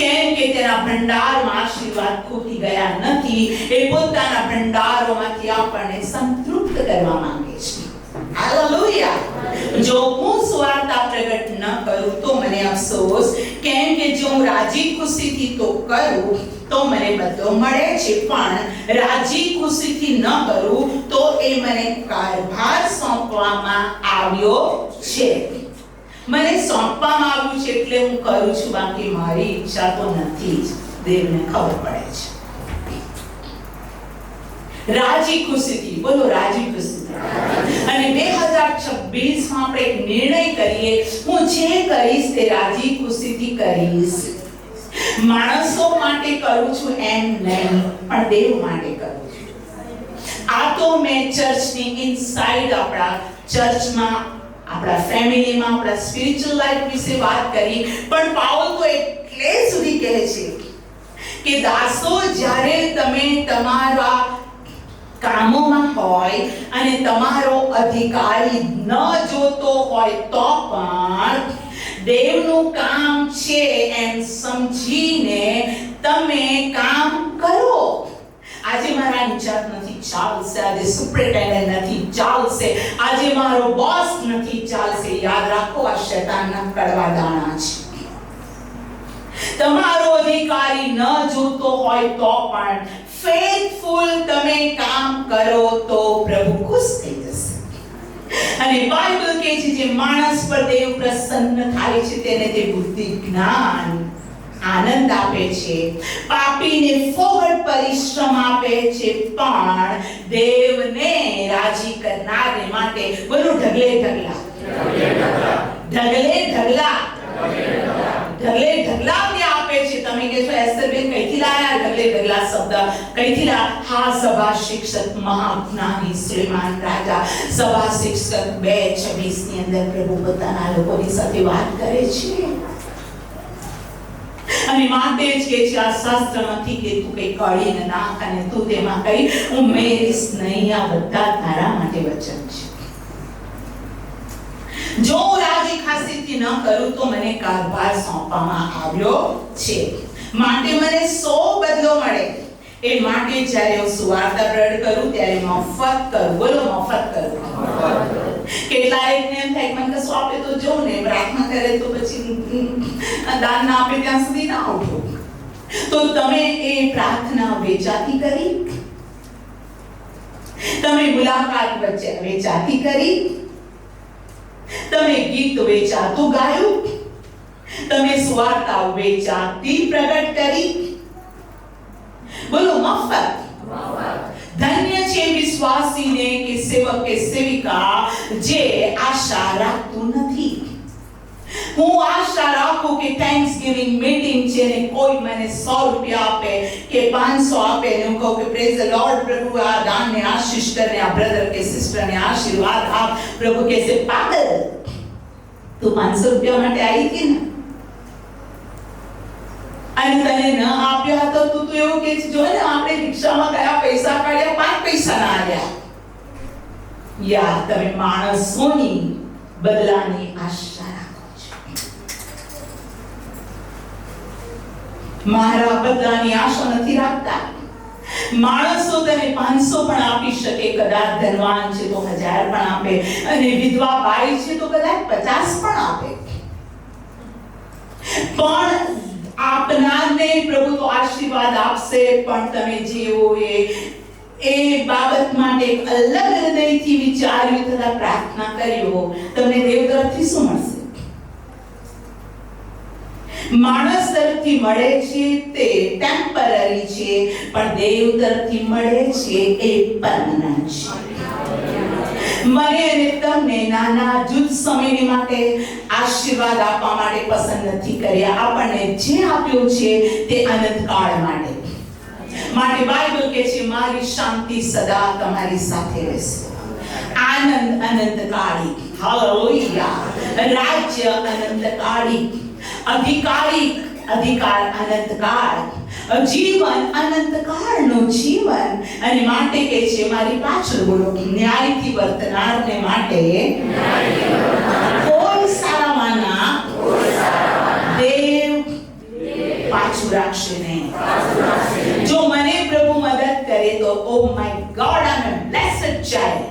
કેમ કે તેના ભંડારમાં આશીર્વાદ ખૂટી ગયા નથી. એ પોતાના ભંડારોમાંથી આપણને સંતૃપ્ત કરવા માંગે છે. હાલેલુયા. જો હું સુવાર્તા પ્રગટ ન કરું તો મને અફસોસ, કેમ કે જો હું રાજી ખુશીથી તો કરું તો મને બદલો મળે છે, પણ રાજી ખુશીથી ન કરું તો એ મને કારભાર સોંપવામાં આવ્યો છે. મને સોંપવામાં આવ્યું છે એટલે હું કરું છું, બાકી મારી ઈચ્છા તો નથી જ. દેવને ખબર પડે છે. રાજી ખુશીથી બોલો, રાજી ખુશીથી. અને 2026 માં આપણે એક નિર્ણય કરીએ, હું જે કરીશ તે રાજી ખુશીથી કરીશ. માણસો માટે કરું છું એમ નહીં, પણ દેવ માટે કરું છું. આ તો મેં ચર્ચની ઇનસાઇડ, આપણા ચર્ચમાં, આપણા ફેમિલીમાં, આપણા સ્પિરિચ્યુઅલ લાઈફ વિશે વાત કરી. પણ પાઉલ તો એટલે સુધી કહે છે કે દાસો, જ્યારે તમે તમારા કામોમાં હોય અને તમારો અધિકારી ન જોતો હોય તો પણ દેવનું કામ છે એમ સમજીને તમે કામ કરો. આજે મારા ઇન્ચાર્જ નથી, ચાલશે. આજે સુપરિન્ટેન્ડન્ટ નથી, ચાલશે. આજે મારો બોસ નથી, ચાલશે. યાદ રાખો, આ શૈતાનના કડવા દાણા છે. તમારો અધિકારી ન જોતો હોય તો પણ ફેથફુલ તમે કામ કરો તો પ્રભુ ખુશ થઈ જશે. અને બાઇબલ કહે છે જે માણસ પર દેવ પ્રસન્ન થાય છે તેને તે બુદ્ધિ, જ્ઞાન, આનંદ આપે છે. પાપીને ફોગટ પરિશ્રમ આપે છે, પણ દેવને રાજી કરનારને માટે બોલો ઢગલે ઢગલા, ઢગલે ઢગલા, ઢગલે ઢગલા આપે છે. તમે કહેશો એસ્તરબેન કઈથી લાયા ઢગલે ઢગલા શબ્દ? કઈથી લાયા? હા, સભા શિક્ષક મહાજ્ઞાની સુલેમાન રાજા સભા શિક્ષક 2:26 ની અંદર પ્રભુ પોતાના લોકોની સાથે વાત કરે છે. અને માટે જ કે છે આ શાસ્ત્રમાંથી કે તું કઈ કાઢીને નાખ અને તું તેમાં કઈ ઉમેરીશ નહીં. આ બધા તારા માટે વચન છે. જો રાજી ખાસીથી ન કરું તો મને કારભાર સોંપવામાં આવ્યો છે, માટે મને 100 બદલો મળે. એ માટે જ્યારે હું સુવાર્તા પ્રગટ કરું ત્યારે મફત કરું. બોલો, મફત કરું. કેટલાયને એમ થાય મને કશું આપે તો જો ને, પ્રાર્થના કરે તો પછી દાન ના આપે ત્યાં સુધી ના ઉઠો. તો તમે એ પ્રાર્થના વેચાતી કરી, તમે મુલાકાત વેચાતી કરી, તમે ગીત વેચાતું ગાયું, તમે સુવાર્તા વેચાતી પ્રગટ કરી. બોલો, મફત. ધન્ય છે વિશ્વાસીને કે સેવક કે સેવિકા જે આશા રાખતું નથી. હું આશા રાખું કે થેન્ક્સગિવિંગ મીટિંગ છે ને કોઈ મને 100 રૂપિયા આપે કે 500 આપે ને હું કહું કે પ્રેઝ ધ લોર્ડ, પ્રભુ આ દાનને આશીષ કરને, આ બ્રધર કે સિસ્ટરને આશીર્વાદ આપ. પ્રભુ કહેશે પાગલ, તું 500 રૂપિયા માટે આવી હતી ને, અને તને ન આપ્યા તો તું તો એવું કે જો ને આપણે રિક્ષામાં ગયા, પૈસા કાઢ્યા, 5 પૈસા ના આવ્યા. યાર, તમે માણસોની બદલાની આશા રાખો છો. મારા બદલાની આશા નથી રાખતા. માણસો તને 500 પણ આપી શકે, કદાચ ધનવાન છે તો 1000 પણ આપે, અને વિધવા બાઈ છે તો કદાચ 50 પણ આપે. પણ આપનારને પ્રભુ તો આશીર્વાદ આપશે, પણ તમે જેવો એ બાબત માટે એક અલગ હૃદયથી વિચાર્યું તથા પ્રાર્થના કર્યો, તમને દેવ તરફથી શું મળશે? માણસ તરફથી મળે છે તે ટેમ્પરરી છે, પણ દેવ તરફથી મળે છે એ પરમનન્ટ છે. મને અને તમને નાના જૂથ સમયની માટે આશીર્વાદ આપવા માટે પસંદ નથી કર્યા. આપણને જે આપ્યું છે તે અનંતકાળ માટે. માટે બાઇબલ કહે છે મારી શાંતિ સદા તમારી સાથે રહેશે. આનંદ અનંતકાળી, હાલેલુયા. રાજ્ય અનંતકાળી, અધિકાર અનંતકાળ, જીવન અનંતકાળનું જીવન. અને માટે કે છે મારી પાછળ બોલો, ન્યાયથી વર્તનારને માટે કોઈ સારામાંના દેવ પાછું રાખશે નહીં. જો મને પ્રભુ મદદ કરે તો oh my God, I am blessed child.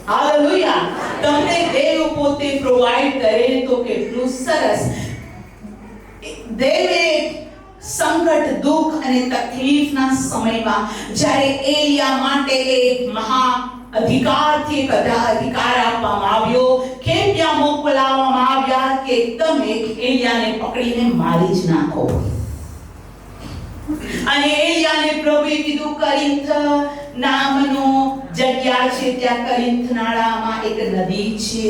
Hallelujah. તમને દેવ પોતે પ્રોવાઇડ કરે તો કેટલું સરસ. દેવે સંકટ, દુઃખ અને તકલીફના સમયમાં જ્યારે એલિયા માટે એક મહા અધિકારથી એક અધિકાર આપવામાં આવ્યો, ખેપિયા મોકલાવવામાં આવ્યા કે તમે એલિયાને પકડીને મારી જ નાખો. અને એલિયાને પ્રભુએ કીધું, કરિન્થ નામનો જગ્યા છે, ત્યાં કરિન્થ નાળામાં એક નદી છે,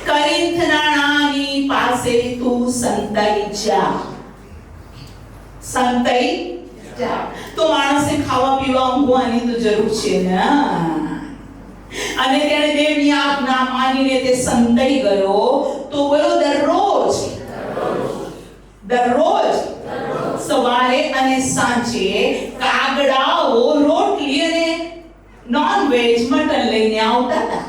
કરિન્થ નાળાની પાસે તું સંતાઈ જા. સંતાઈ જા તો માણસે ખાવા પીવા ઊંઘવાની તો જરૂર છે ને. અને તેણે દેવની આજ્ઞા માનીને તે સંતાઈ ગયો. તો બોલો, દરરોજ સવારે અને સાંજે કાગડાઓ રોટલી અને નોન વેજ મટન લઈને આવતા હતા.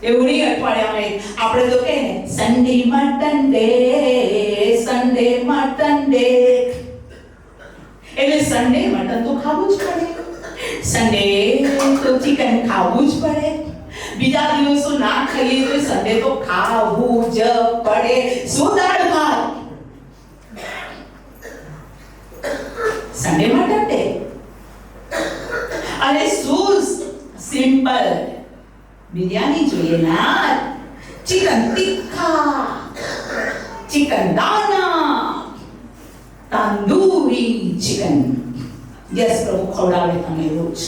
એવું નહીં અઠવાડિયામાં આપણે તો કહે ને સન્ડે મટન ડે, એટલે સન્ડે મટન તો ખાવું જ પડે, સન્ડે તો ચિકન ખાવું જ પડે, બીજા દિવસો ના ખાઈએ તો સન્ડે તો ખાવું જ પડે. શું દાળ ભાત, સન્ડે મટન ડે. અને શું સિમ્પલ બિરયાની જોઈએ ના, ચિકન ટિક્કા, ચિકન દાના, તંદૂરી ચિકન. યસ, પ્રભુ ખવડાવે તમને રોજ.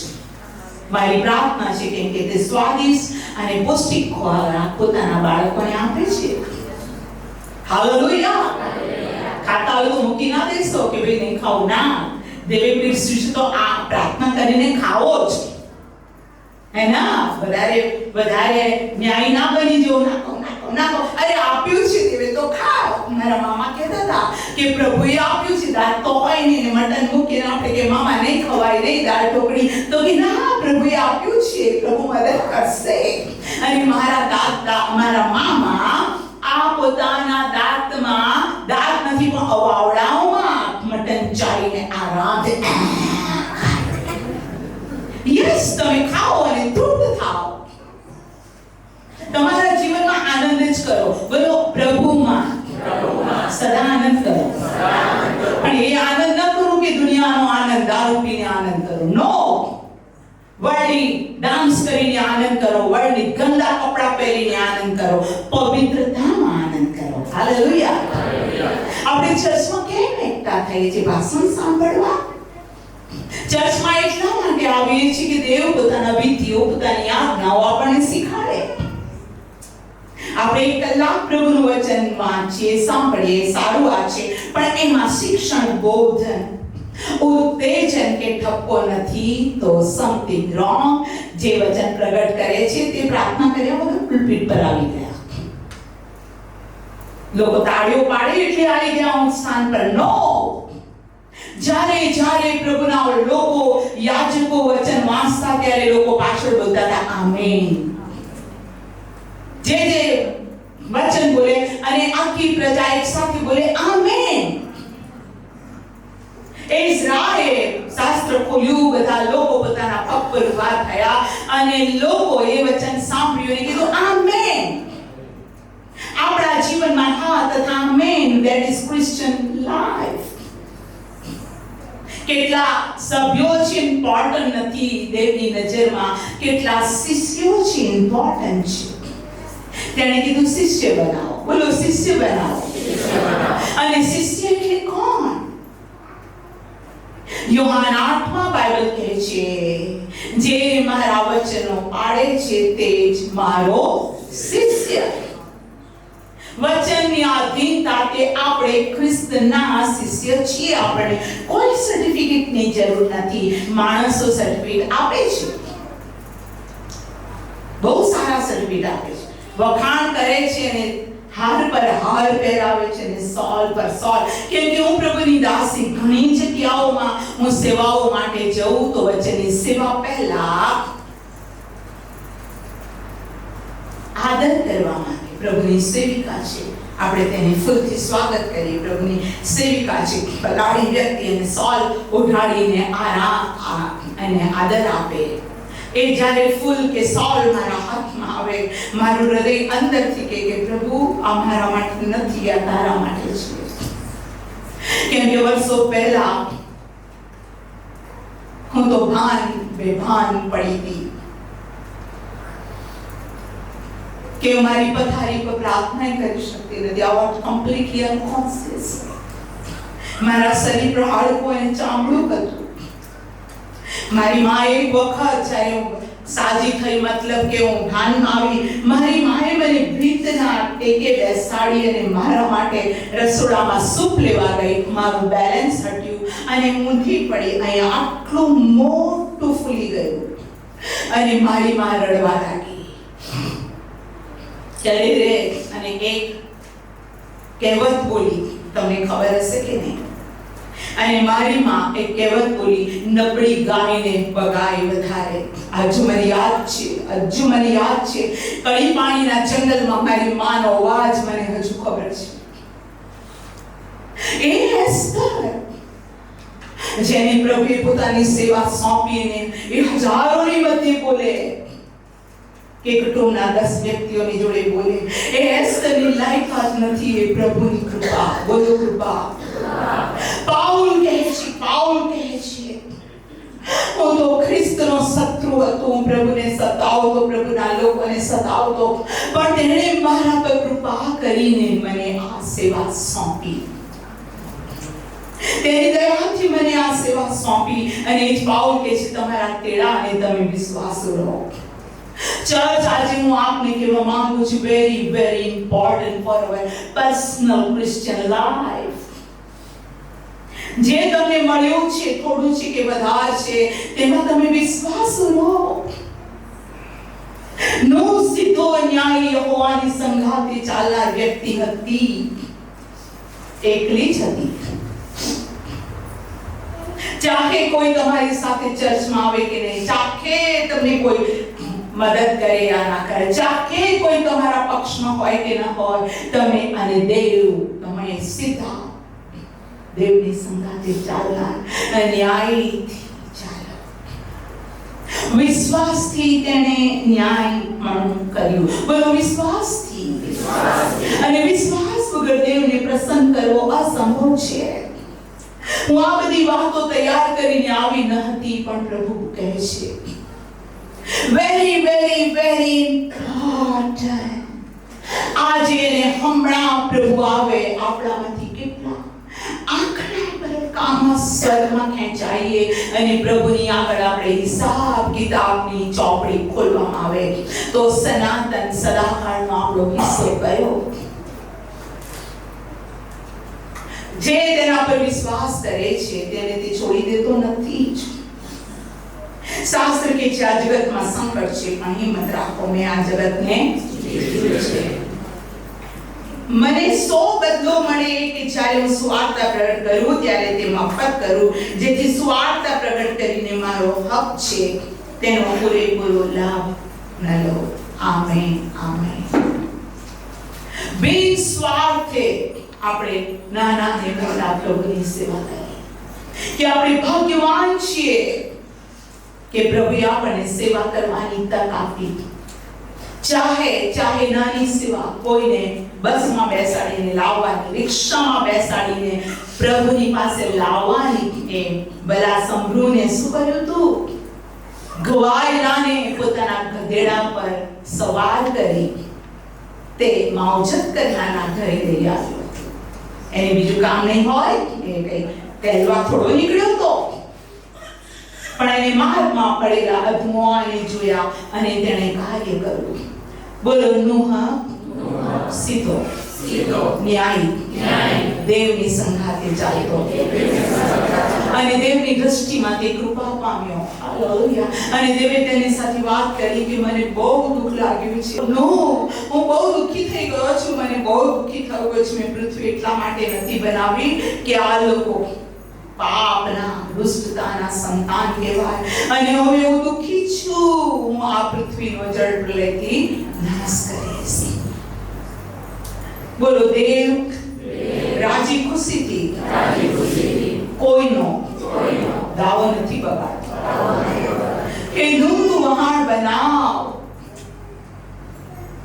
મારી પ્રાર્થના છે કેમ કે તે સ્વાદિષ્ટ અને પૌષ્ટિક ખોરાક પોતાના બાળકોને આપે છે. હાલેલુયા. ખાતા હોય તો મૂકી ના દેશો કે ભાઈ નહીં ખાવું. ના, દેવે પીરસ્યું છે તો આ પ્રાર્થના કરીને ખાવો જ. હે ના, વધારે ન્યાય ના બની જો. નાખો. અરે આપ્યું છે દેવે તો ખાઓ. મારા મામા કહેતા હતા કે પ્રભુએ આપ્યું છે, દાળ તો હોય નહીં ને મટન મૂકીને આપણે કે મામા નહીં ખવાય નહીં દાળ ઢોકળી, તો કે ના, પ્રભુએ આપ્યું છે, પ્રભુ મદદ કરશે. અને મારા મામા આ પોતાના દાંતમાં, દાંત નથી પણ અવાવડાઓમાં મટન ચાળીને આરામ. યસ, તમે ખાઓ અને તૃપ્ત થાઓ. તમારા જીવનમાં આનંદ જ કરો. બોલો, પ્રભુમાં સદા આનંદ કરો. પણ એ આનંદ ન કરો કે દુનિયાનો આનંદ, દારૂ પીને આનંદ કરો. નો, વર્લ્ડની ડાન્સ કરીને આનંદ કરો, વર્લ્ડની ગંદા કપડા પહેરીને આનંદ કરો, પવિત્રતામાં આનંદ કરો. હાલેલુયા. આપણે ચર્ચમાં કેમ એકઠા થઈએ છીએ? ભાષણ સાંભળવા. ચર્ચમાં એટલા માટે આવીએ છીએ કે દેવ પોતાના વિધિઓ, પોતાની આજ્ઞાઓ આપણને શીખવાડે. આપણે 1 કલાક પ્રભુનું વચન વાંચીએ, સાંભળીએ, સારું આ છે, પણ એમાં શિક્ષણ, બોધન, ઉત્તેજન કે ઠપકો નથી તો સમથિંગ રોંગ. જે વચન પ્રગટ કરે છે તે પ્રાર્થના કર્યા વગર પુલપિટ પર આવી ગયા. લોકો તાળીઓ પાડે એટલે આવી ગયા સ્થાન પર. નો, જ્યારે પ્રભુના લોકો, યાજકો વચન વાંચતા ત્યારે લોકો પાછળ બોલતા હતા આમેન. જે વચન બોલે અને આખી પ્રજા એક સાથે બોલે આમેન. ઇઝરાયલ શાસ્ત્ર ખોલ્યું, બધા લોકો પોતાના પગ પર ઊભા થયા અને લોકો એ વચન સાંભળ્યું અને કીધું આમેન. આપણા જીવનમાં હા તથા amen. That is Christian life. કેટલા સભ્યો છે ઇમ્પોર્ટન્ટ નથી દેવની નજરમાં, કેટલા શિષ્યો છે ઇમ્પોર્ટન્ટ છે. તેણે કીધું શિષ્ય બનાવો. બોલો, શિષ્ય બનાવો. અને શિષ્ય એટલે કોણ? યોહાન 8માં બાઇબલ કહે છે, જે મારા વચનો પાળે છે તે જ મારો શિષ્ય. વચનની આધીનતા કે આપણે ખ્રિસ્તના શિષ્ય છીએ. આપણે કોઈ સર્ટિફિકેટની જરૂર નથી. માણસો સર્ટિફિકેટ આપે છે, બહુ સારા સર્ટિફિકેટ આપે છે, વખાણ કરે છે અને હાર પર હાર પહેરાવે છે અને સોલ પર સોલ. કેમ કે હું પ્રભુની દાસી, ઘણી જગ્યાઓમાં હું સેવાઓ માટે જઉં તો વચનની સેવા પહેલા આદર કરવા માંગે. પ્રભુની સેવિકા છે, આપણે તેને ફૂલથી સ્વાગત કરીએ. પ્રભુની સેવિકા છે, બલાડી વ્યક્તિ અને સોલ ઉઠાડીને આરામ અને આદર આપે. એ જ્યારે ફૂલ કે સોલ મારા હાથમાં આવે, મારું હૃદય અંદરથી કહે કે પ્રભુ આ મારા માટે નથી, આ તારા માટે છે. કેમ કે વર્ષો પહેલા હું તો બેભાન પડી હતી કે મારી પથારી પર પ્રાર્થના કરી શકતી નથી. I was completely unconscious. મારા શરીર પર હાડકું અને ચામડું હતું. મારી માં એક વખત જ્યારે હું સાજી થઈ, મતલબ કે હું ભાનમાં આવી, મારી માએ મને ભીતના ટેકે બેસાડી અને મારા માટે રસોડામાં સૂપ લેવા ગઈ. મારું બેલેન્સ હટ્યું અને ઊંધી પડી. અહીંયા આટલું મોટું ફૂલી ગયું અને મારી માં રડવા લાગી. ત્યારે રે અને એક કહેવત બોલી, તમને ખબર હશે કે નહીં? અને મારી માં એક કહેવત બોલી, નબળી ગાયને બગાય વધારે. હજુ મને યાદ છે કડી પાણીના જંગલમાં મારી માનો અવાજ મને હજુ ખબર છે. એ એસ્તર જેને પ્રભુએ પોતાની સેવા સોંપીને એ હજારોની મધ્ય બોલે કે કુટુંબના 10 વ્યક્તિઓની જોડે બોલે. એ એસ્તરની લાયકાત નથી, એ પ્રભુની કૃપા. બોલો કૃપા. પાઉલ કહે છે હું તો ખ્રિસ્તનો શત્રુ હતો, હું પ્રભુને સતાવતો, પ્રભુના લોકોને સતાવતો, પણ તેણે મારા પર કૃપા કરીને મને આ સેવા સોંપી. તેની દયાથી મને આ સેવા સોંપી. અને એ જ પાઉલ કહે છે તમારા તેડા અને તમે વિશ્વાસુ રહો. ચર્ચ, આજે હું આપને કહેવા માંગુ છું, very very important for our personal Christian life. જે તમને મળ્યું છે, થોડું છે કે વધારે છે, તેમાં તમે વિશ્વાસુ રહો. નો સીધો ન્યાય યહોવાની સંગાથે ચાલનાર વ્યક્તિ હતી, એકલી જ હતી. ચાહે કોઈ તમારી સાથે ચર્ચમાં આવે કે નહીં, ચાહે તમને કોઈ મદદ કરે યા ના કરે, ચાહે કોઈ તમારા પક્ષમાં હોય કે ના હોય, તમે અને દેવ, તમે સીધા દેવની સંગાથે ચાલનાર, ન્યાયથી ચાલો. વિશ્વાસથી તેણે ન્યાય કર્યું. બોલો વિશ્વાસથી. અને વિશ્વાસ વગર દેવને પ્રસન્ન કરવો અસંભવ છે. હું આ બધી વાતો તૈયાર કરીને આવી ન હતી, પણ પ્રભુ કહે છે વેરી વેરી વેરી ઇમ્પોર્ટન્ટ. આજે ને હમણાં પ્રભુ આવે, આપણામાંથી કેટલા આંખના પર કામમાં સ્વરમાં ખેંચાઈએ અને પ્રભુની આગળ આપણે હિસાબ કિતાબની ચોપડી ખોલવામાં આવે તો સનાતન સદાકાળનો આપણો હિસ્સો કયો? જે તેના પર વિશ્વાસ કરે છે તેને તે છોડી દેતો નથી જ. શાસ્ત્ર કે છે આ જગતમાં સંકટ છે, પણ હિંમત રાખો, મેં આ જગતને જીત્યું છે. મને 100 બદલો મળે કે જ્યારે હું સુવાર્તા પ્રગટ કરું ત્યારે તે મફત કરું, જેથી સુવાર્તા પ્રગટ કરીને મારો હક છે તેનો પૂરેપૂરો લાભ ન લો. Amen, amen. બિન સ્વાર્થે આપણે નાના ને મોટા પ્રભુની સેવા કરીએ કે આપણે ભાગ્યવાન છીએ કે પ્રભુએ આપણને સેવા કરવાની તક આપી. ચાહે નાની સેવા, કોઈને બસમાં બેસાડીને લાવવાની, રિક્ષામાં બેસાડીને પ્રભુની પાસે લાવવાની. એ બલા સંભ્રુને શું કર્યું તું? ગવાયલાને પોતાના ગધેડા પર સવાર કરી તે માવજત કરનારના ઘરે લઈ આવ્યો. એને બીજું કામ નહીં હોય, એ કઈ પહેલવા થોડો નીકળ્યો તો, પણ એને માર્ગમાં પડેલા અધમોને જોયા અને તેણે કાર્ય કર્યું. બોલો નૂહ સીધો, ન્યાયી, દેવની સંગાથે ચાલતો અને દેવની દ્રષ્ટિમાં તે કૃપા પામ્યો. હાલેલુયા. અને દેવે તેની સાથે વાત કરી કે મને બહુ દુઃખ લાગ્યું છે. નો, હું બહુ દુઃખી થઈ ગયો છું, મને બહુ દુઃખી થયો છું. મેં પૃથ્વી એટલા માટે નથી બનાવી કે આ લોકો પાપના, દુષ્ટતાના સંતાન કહેવાય. અને હવે હું દુઃખી છું, હું આ પૃથ્વીનો જળ પ્રલયથી નાશ કરીશ. બોલો દેવ રાજી ખુશીથી કોઈનો દાવો નથી બગાડતો. એ નું વહાણ બનાવ.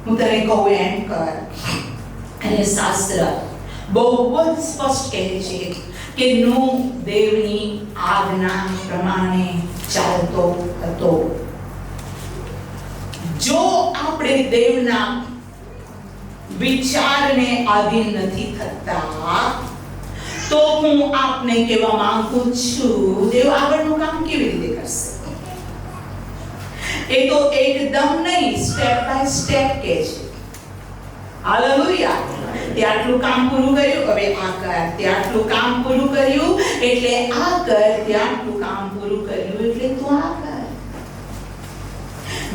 હું તને કહું એમ કર. અને શાસ્ત્ર બહુ જ સ્પષ્ટ કહે છે કે નૂહ દેવની આજ્ઞા પ્રમાણે ચાલતો હતો. જો આપણે દેવના વિચારને આધીન નથી થતા, તો હું આપને કહેવા માંગુ છું, દેવ આગળનું કામ કેવી રીતે કરશે? એ તો એકદમ નહીં, સ્ટેપ બાય સ્ટેપ કે છે. હાલેલુયા. તે આટલું કામ પૂરું કર્યું, હવે આ કર. તે આટલું કામ પૂરું કર્યું એટલે આ કર. તે આટલું કામ પૂરું કર્યું એટલે તું આ કર.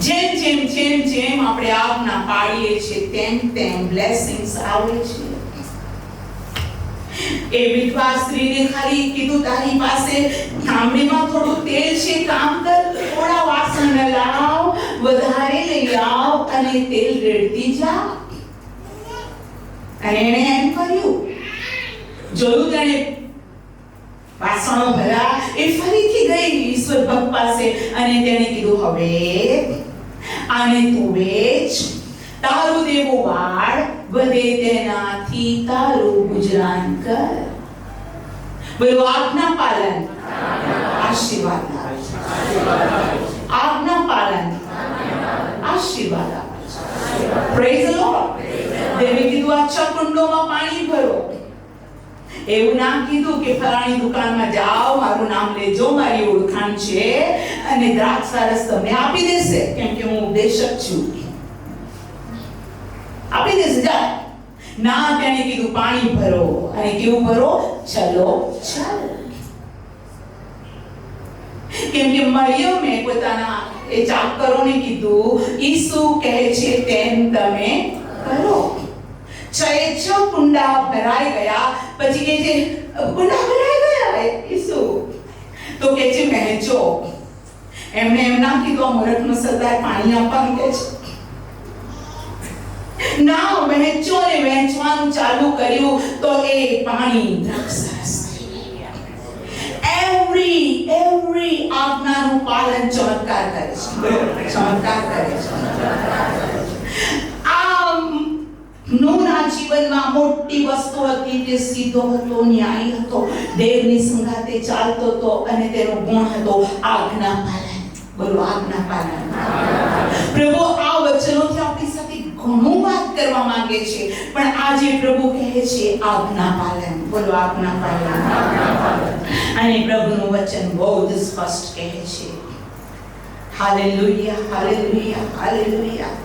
જેમ જેમ જેમ જેમ આપણે આજ્ઞા પાડીએ છીએ તેમ તેમ બ્લેસિંગ્સ આવે છે. એ વિધવા સ્ત્રીને ખાલી કીધું, તારી પાસે થાંભલીમાં થોડું તેલ છે, કામ કર, થોડા વાસણ લાવ, વધારે લઈ આવ અને તેલ રેડતી જા. અને એણે એમ કર્યું. જોયું તેણે વાસણો ભર્યા, એ ફરીથી ગઈ ઈશ્વર ભક્ત પાસે અને તેણે કીધું, હવે આને તું વેચ, તારું દેવું વાળ, વધે તેનાથી તારું ગુજરાન કર. બોલો આજ્ઞા પાલન આશીર્વાદ આવે છે. આજ્ઞા પાલન આશીર્વાદ આવે છે. Praise the lord. દેવે કીધું, આ 6 કુંડોમાં પાણી ભરો. એવું ના કીધું કે ફલાણી દુકાનમાં જાઓ, મારું નામ લેજો, મારી ઓળખાણ છે અને દ્રાક્ષારસ તમને આપી દેશે, કેમ કે હું ઉપદેશક છું. આપી દેશે, જા. ના, તેણે કીધું પાણી ભરો. અને કેવું ભરો? ચલો ચાલ. કેમ કે મરિયમે પોતાના એ ચાકરોને કીધું, ઈસુ કહે છે તેમ તમે કરો. 6 કુંડા ભરાઈ ગયા. પછી કે છે, કુંડા ભરાઈ ગયા ઈસુ, તો કે છે વહેંચો. એમને એમ ના કીધું મૂર્ખનો સરદાર પાણી આપવાનું કે છે. ના, વહેંચો ને વહેંચવાનું ચાલુ કર્યું તો એ પાણી દ્રાક્ષરસ. એવરી આજ્ઞાનું પાલન ચમત્કાર કરે છે. ચમત્કાર કરે છે. નૂહના જીવનમાં મોટી વસ્તુ હતી, તે સીધો હતો, ન્યાયી હતો, દેવની સંગાતે ચાલતો હતો અને તેનો ગુણ હતો આજ્ઞા પાલન. બોલો આજ્ઞા પાલન. પ્રભુ આ વચનોથી આપણી સાથે ઘણું વાત કરવા માંગે છે, પણ આજે પ્રભુ કહે છે આજ્ઞા પાલન. બોલો આજ્ઞા પાલન. અને પ્રભુનું વચન બહુ જ સ્પષ્ટ કહે છે. Hallelujah, hallelujah, hallelujah.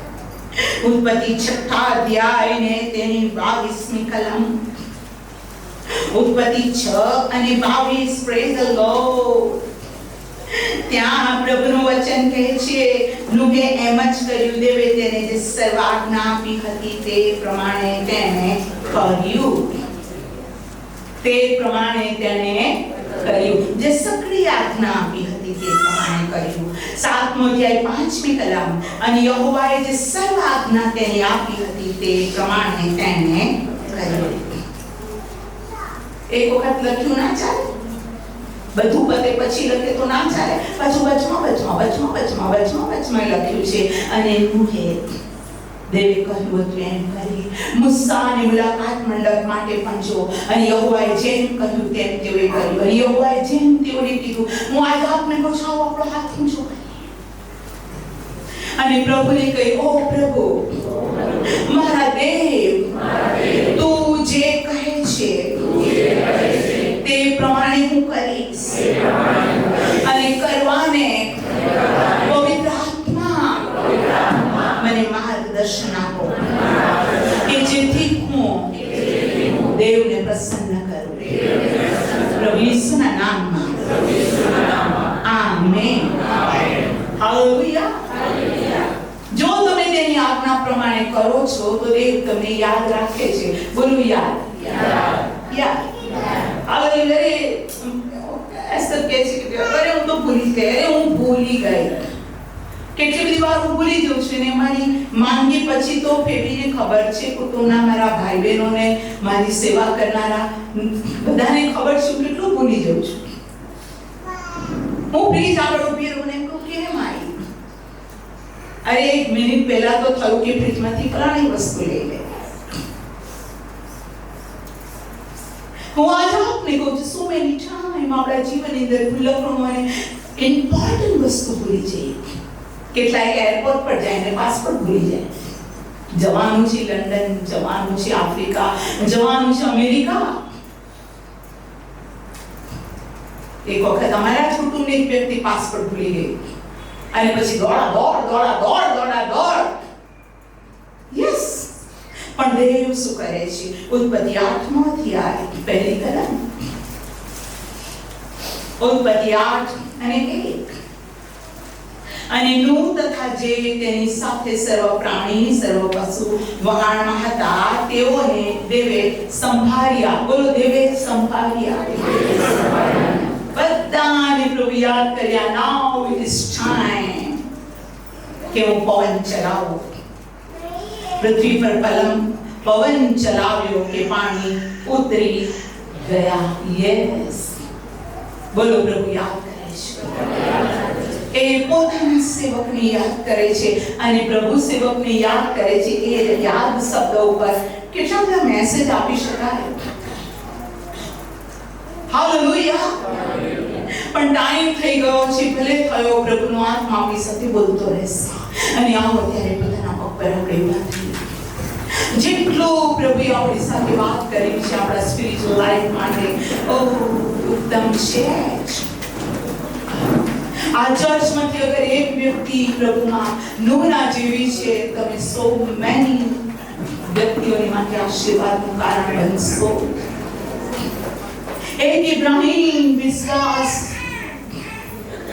ઉત્પત્તિ 6 અધ્યાય ને તેની 22મી કલમ. ઉત્પત્તિ 6 અને 22. Praise the lord. ત્યાં પ્રભુનું વચન કહે છે, નૂહે એમ જ કર્યું. દેવે તેને જે સર્વ આજ્ઞા આપી હતી તે પ્રમાણે તેને કર્યું. તે પ્રમાણે તેને કર્યું. જે સક્રિય આજ્ઞા આપી હતી તે પ્રમાણે કર્યું. 7મો અધ્યાય 5મી કલમ. અને યહોવાએ જે સર્વ આજ્ઞા તેને આપી હતી તે પ્રમાણે તેને કર્યું. એક વખત લખ્યું ના ચાલે, બધું પતે પછી લખે તો ના ચાલે. પાછું વચમાં લખ્યું છે. અને નૂહે દેવે કહ્યું હતું એમ કરી. મુસાને મુલાકાત મંડપ માટે પણ જો, અને યહોવાએ જેમ કહ્યું તેમ તેઓએ કર્યું. અને યહોવાએ જેમ તેઓને કીધું, હું આજ આપને બચાવો, આપણો હાથ ઊંચો કરી. અને પ્રભુને કહ્યું, ઓ પ્રભુ, મારા દેવ, તું જે કહે છે તે પ્રમાણે હું કરીશ. અને કરવાને પવિત્ર આત્મા મને માર્ગદર્શન આપો, કે જેથી હું દેવને પ્રસન્ન કરું. પ્રભુ ઈસુના નામમાં. આમેન. હાલેલુયા. જો તમે તેની આજ્ઞા પ્રમાણે કરો છો તો દેવ તમને યાદ રાખે છે. બોલો યાદ. યાદ. એસ્તર કહે છે કે અરે હું તો ભૂલી ગઈ. કેટલી બધી વાર હું ભૂલી જાઉં છું ને મારી માંદગી પછી તો ફેમીને ખબર છે, કુટુંબના મારા ભાઈ બહેનોને, મારી સેવા કરનારા બધાને ખબર છે કેટલું ભૂલી જાઉં છું. હું ફ્રીજ આગળ ઊભી રહું ને કહું કેમ આવી? અરે 1 મિનિટ પહેલા તો થયું કે ફ્રીજમાંથી ફલાણી વસ્તુ લઈ લે. હું આજે આપને કહું છું, સો મેની ટાઈમ આપણા જીવનની અંદર ભૂલકણું અને ઇમ્પોર્ટન્ટ વસ્તુ ભૂલી જઈએ. કેટલાય એરપોર્ટ પર જઈને પાસપોર્ટ ભૂલી જાય. જવાનું છે લંડન, જવાનું છે આફ્રિકા, જવાનું છે અમેરિકા. એક વખત અમારા જ કુટુંબની એક વ્યક્તિ પાસપોર્ટ ભૂલી ગઈ અને પછી દોડ. યસ, પણ દેવ શું કરે છે? ઉત્પત્તિ 8 અધ્યાય પહેલી કલમ, ઉત્પત્તિ 8 અને 1. અને નૂહ તથા જે તેની સાથે સર્વ પ્રાણી સર્વ પશુ વહાણમાં હતા તેઓને દેવે સંભાળ્યા. બોલો, દેવે સંભાળ્યા. બધાને પ્રભુ યાદ કર્યા. નાઉ ઇટ ઇઝ ટાઈમ કે હું પવન ચલાવું. પૃથ્વી પર પવન ચલાવ્યો કે પાણી ઉતરી ગયા. યસ, બોલો, પ્રભુ યાદ કરે છે. એ પોતાના સેવકને યાદ કરે છે અને પ્રભુ સેવકને યાદ કરે છે. એ યાદ શબ્દ ઉપર કેટલા બધા મેસેજ આપી શકાય. હાલેલુયા. પણ ટાઈમ થઈ ગયો છે, ભલે થયો, પ્રભુનો આત્મા આપણી સાથે બોલતો રહેશે. અને આવો ત્યારે પોતાના પગ પર આપણે ઉભા થઈએ. જેટલો પ્રભુએ આપણી સાથે વાત કરી છે આપણા સ્પિરિચ્યુઅલ લાઈફ માટે, ઉત્તમ છે. આ ચર્ચમાંથી અગર એક વ્યક્તિ પ્રભુમાં નૂહના જેવી છે, તમે સો મેની વ્યક્તિઓની માટે આશીર્વાદનું કારણ બનશો. એક ઇબ્રાહીમ વિશ્વાસ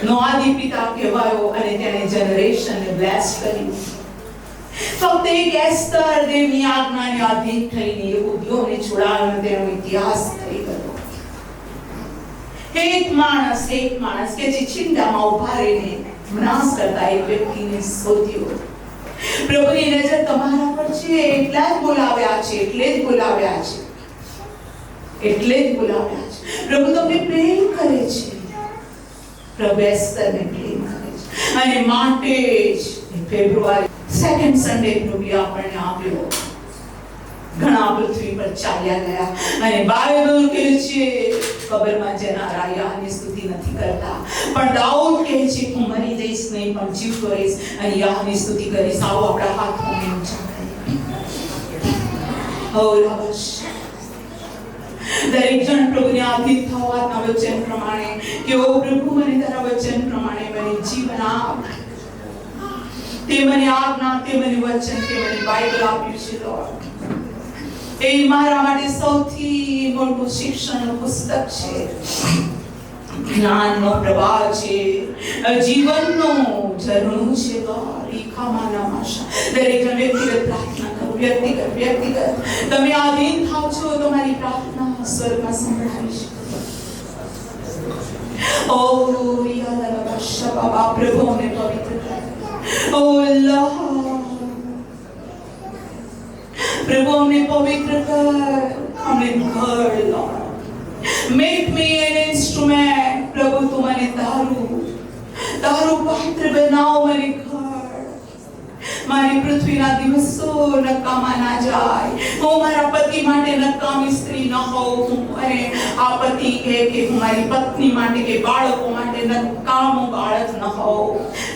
નો આદિ પિતા કહેવાયો અને તેણે જનરેશનને બ્લેસ કર્યું. ફક્ત એક એસ્તર દેવની આજ્ઞાને આધીન થઈને યહૂદીઓને છોડાવ્યો, તેનો ઇતિહાસ થઈ ગયો. એક માણસ કે જે છીંડામાં ઉભા રહીને વિનાશ કરતા એક વ્યક્તિને શોધ્યો. પ્રભુની નજર તમારા પર છે, એટલે જ બોલાવ્યા છે. પ્રભુ તમને પ્રેમ કરે છે. પ્રભુ એસ્તરને પ્રેમ કરે છે અને માટે જ ફેબ્રુઆરી 2nd સન્ડે પ્રભુ આપણને આપ્યો. ઘણા પૃથ્વી પર ચાલ્યા ગયા અને બાઇબલ કહે છે કબરમાં જનારા યાહની સ્તુતિ નથી કરતા, પણ દાઉદ કહે છે હું મરી જઈશ નહીં પણ જીવતો રહીશ અને યાહની સ્તુતિ કરીશ. આવો આપણા હાથોને ઊંચા કરીએ. દરેક જણ પ્રભુને આધીન થવાના વચન પ્રમાણે કે ઓ પ્રભુ મને તારા વચન પ્રમાણે મને જીવન આપ. તે મને આજ્ઞા, તે મને વચન, તે મને બાઇબલ આપ્યું છે લોર્ડ. એ મારા માટે સૌથી મોટું શિક્ષણનું પુસ્તક છે. જ્ઞાનનો પ્રવાહ છે, જીવનનું ઝરણું છે લોર્ડ. દરેક જણ વ્યક્તિગત પ્રાર્થના કરો. વ્યક્તિગત તમે આધીન થાવ છો, તમારી પ્રાર્થના સ્વરમાં સંભળાવી છે. ઓ યાદા શબા પ્રભુ ને પવિત્ર કર. ઓ અલ્લાહ પ્રભુ અમને પવિત્ર કર, અમને ઘડ Lord. Make me an instrument. પ્રભુ તું મને તારું પાત્ર બનાવ. મને ઘડ. મારી પૃથ્વીના દિવસો નકામા ના જાય. હું મારા પતિ માટે નકામી સ્ત્રી ન હોઉં અને આ પતિ કહે કે હું મારી પત્ની માટે કે બાળકો માટે નકામું બાળક ન હોઉં.